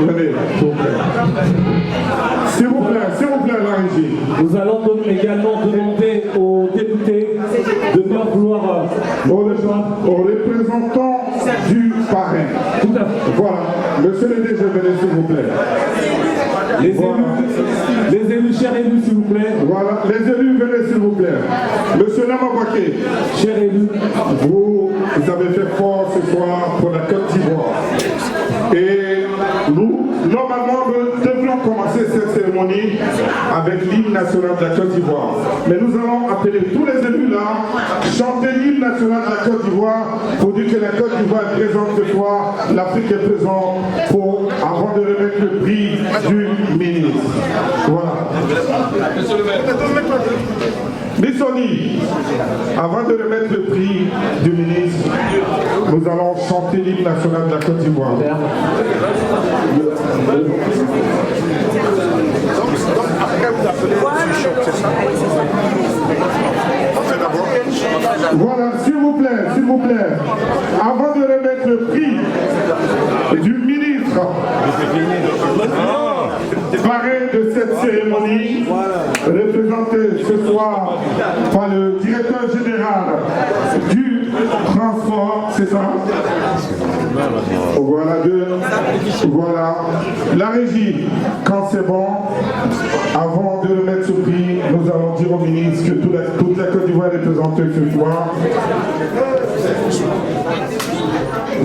venez, s'il vous plaît, la régie. Nous allons donc également demander aux députés de bien vouloir aux représentants du parrain. Tout à fait. Voilà, monsieur le DG, venez s'il vous plaît. Les élus, chers élus, s'il vous plaît. Voilà, les élus, venez s'il vous plaît. Monsieur Nama Boaké, chers élus, vous avez fait fort ce soir pour la Côte d'Ivoire. Et nous, normalement, nous devrions commencer cette cérémonie avec l'hymne national de la Côte d'Ivoire. Mais nous allons appeler tous les élus là, chanter l'hymne national de la Côte d'Ivoire pour dire que la Côte d'Ivoire est présente ce soir, l'Afrique est présente avant de remettre le prix du ministre. Voilà. Bissoni, avant de remettre le prix du ministre, nous allons chanter l'hymne national de la Côte d'Ivoire. Voilà, s'il vous plaît, avant de remettre le prix du ministre, parrain de cette cérémonie, représenté ce soir par le directeur général du transport, c'est ça? Voilà. La régie, quand c'est bon, avant de remettre ce prix, nous allons dire au ministre que toute la Côte d'Ivoire est représentée ce soir.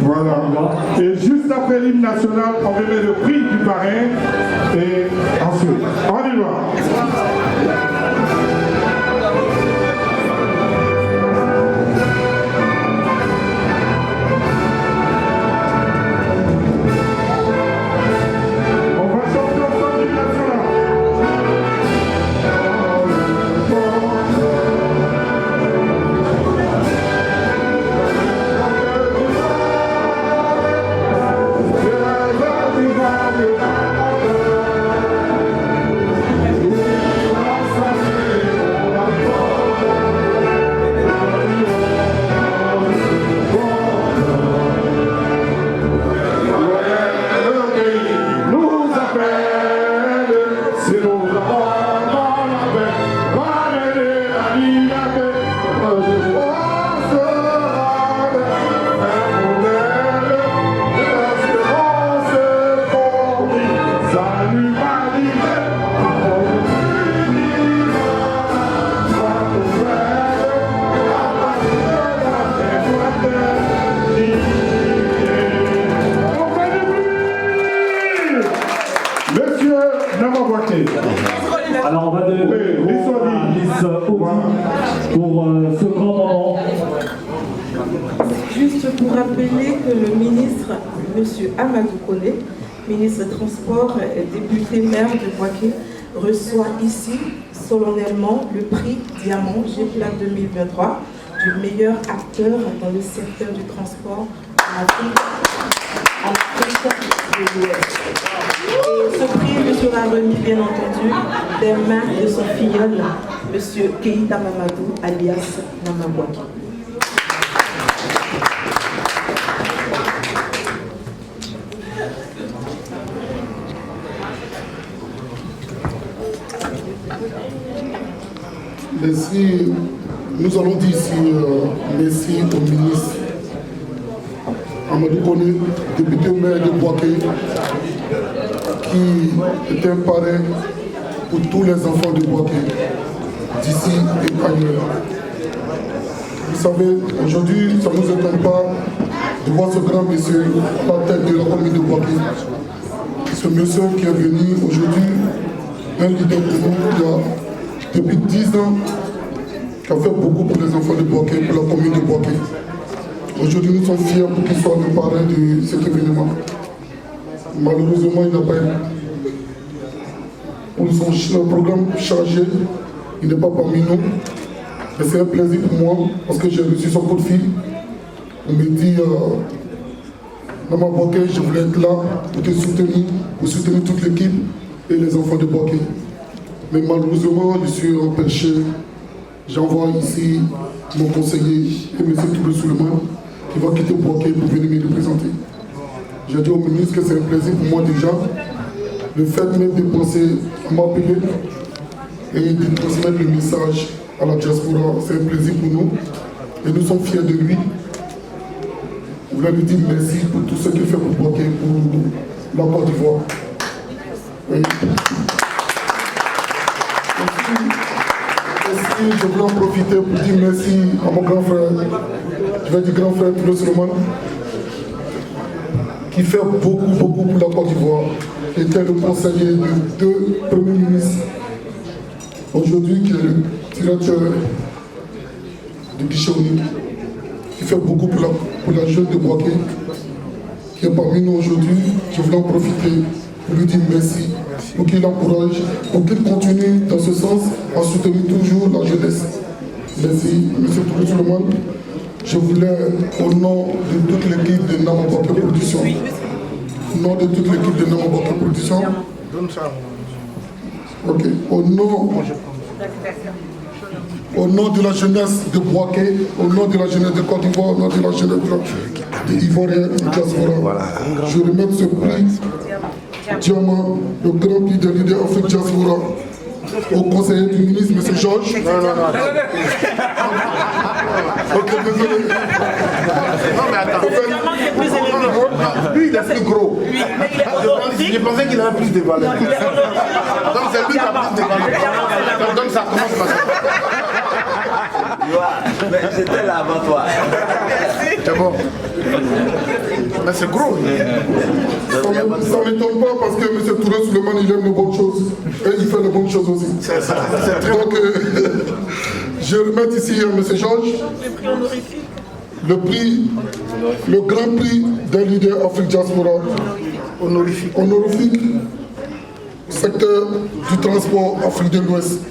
Voilà. Et juste après l'hymne national, on remet le prix du parrain. Et ensuite, on y va. Alors on va donner pour ce grand moment. Juste pour rappeler que le ministre, M. Amadou Koné, ministre des Transports et député maire de Bouaké, reçoit ici solennellement le prix Diamant G-Plat 2023 du meilleur acteur dans le secteur du transport en Afrique de l'Ouest. Et ce prix lui sera remis, bien entendu, des mains de son filleul, M. Keïta Mamadou, alias Namabouaki. Merci. Nous allons dire ici merci au ministre Amadou Koné, député maire de Bouaké, qui est un parrain pour tous les enfants de Bouaké, d'ici et ailleurs. Vous savez, aujourd'hui, ça ne nous étonne pas de voir ce grand monsieur à la tête de la commune de Bouaké. Ce monsieur qui est venu aujourd'hui, un leader pour nous qui a, depuis 10 ans, qui a fait beaucoup pour les enfants de Bouaké, pour la commune de Bouaké. Aujourd'hui, nous sommes fiers pour qu'il soit le parrain de cet événement. Malheureusement, il n'a pas eu. Pour son programme chargé, il n'est pas parmi nous. Mais c'est un plaisir pour moi, parce que j'ai reçu son coup de fil. On me dit, dans ma Bouaké, je voulais être là pour te soutenir, pour soutenir toute l'équipe et les enfants de Bouaké. Mais malheureusement, je suis empêché. J'envoie ici mon conseiller et M. Touré Souleymane qui va quitter Bouaké pour venir me représenter. J'ai dit au ministre que c'est un plaisir pour moi déjà. Le fait même de penser à m'appeler et de transmettre le message à la diaspora, c'est un plaisir pour nous. Et nous sommes fiers de lui. Je voulais lui dire merci pour tout ce qu'il fait pour Bouaké, pour la Côte d'Ivoire. Je voulais en profiter pour dire merci à mon grand frère, je vais dire grand frère Touré Souleymane, qui fait beaucoup pour la Côte d'Ivoire, qui était le conseiller de deux premiers ministres, aujourd'hui qui est le directeur de guichet unique, qui fait beaucoup pour la jeune de Bouaké, qui est parmi nous aujourd'hui. Je voulais en profiter pour lui dire merci, pour qu'il encourage, pour qu'il continue dans ce sens à soutenir toujours la jeunesse. Merci, M. Touré Souleymane. Je voulais, au nom de toute l'équipe de Nama Bouaké Production, au nom de toute l'équipe de Nama Bouaké Production, ok, au nom de la jeunesse de Bouaké, au nom de la jeunesse de Côte d'Ivoire, au nom de la jeunesse de Ivoiriens et diaspora, je remets ce prix Diamant, le grand prix de leader Afrique Diaspora, au conseiller du ministre, M. Georges. Ok, désolé. Non, mais attends. Lui, il est plus gros. Je pensais qu'il avait plus de valeur. Donc, c'est lui qui a plus de valeur. Donc, ça commence par ça. Mais j'étais là avant toi. C'est bon. Mais c'est gros. Ça ne m'étonne pas parce que M. Touré Souleymane, il aime les bonnes choses. Et il fait les bonnes choses aussi. C'est ça. Donc, je remets ici à M. Georges le prix, le grand prix des leaders Afrique Diaspora honorifique, secteur du transport Afrique de l'Ouest,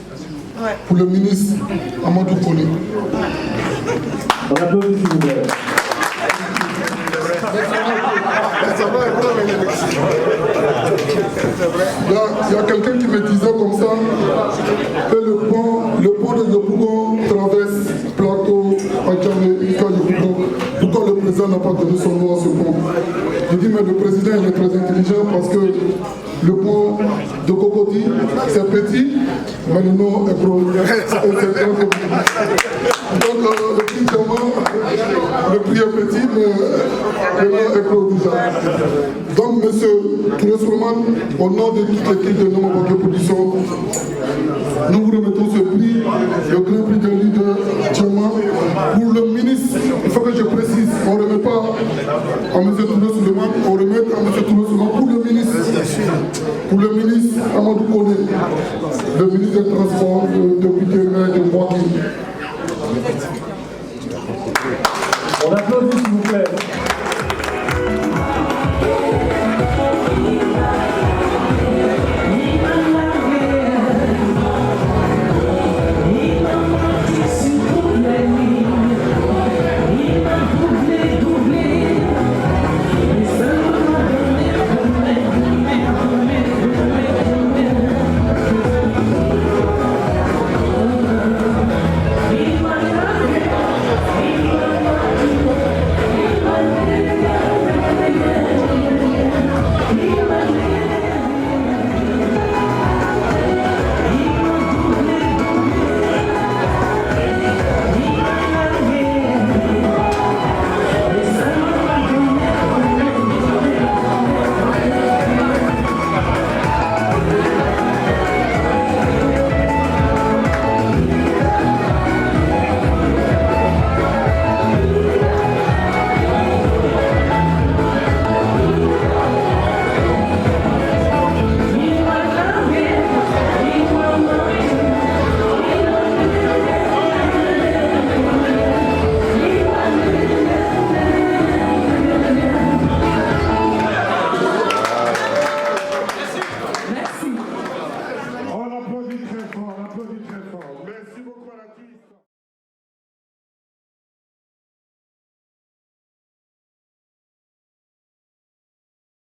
pour le ministre Amadou Kone. On applaudit s'il vous plaît. Il y a quelqu'un qui me disait comme ça que le pont de Yopougon traverse Plateau, Adjamé, Ika Yopougon. Pourquoi le président n'a pas donné son nom à ce pont? Je dis mais le président il est très intelligent parce que le pont de Cocody c'est petit, mais le nom est gros. Donc le prix est petit, mais le nom est gros déjà. Donc monsieur Touré Souleymane, au nom de toute l'équipe de Nomo Boké Production, nous vous remettons ce prix, le grand prix de leader Diamant, pour le ministre. Il faut que je précise, on ne remet pas à M. Touré Souleymane, on remet à M. Touré Souleymane pour le ministre Amadou Kone, le ministre des Transports,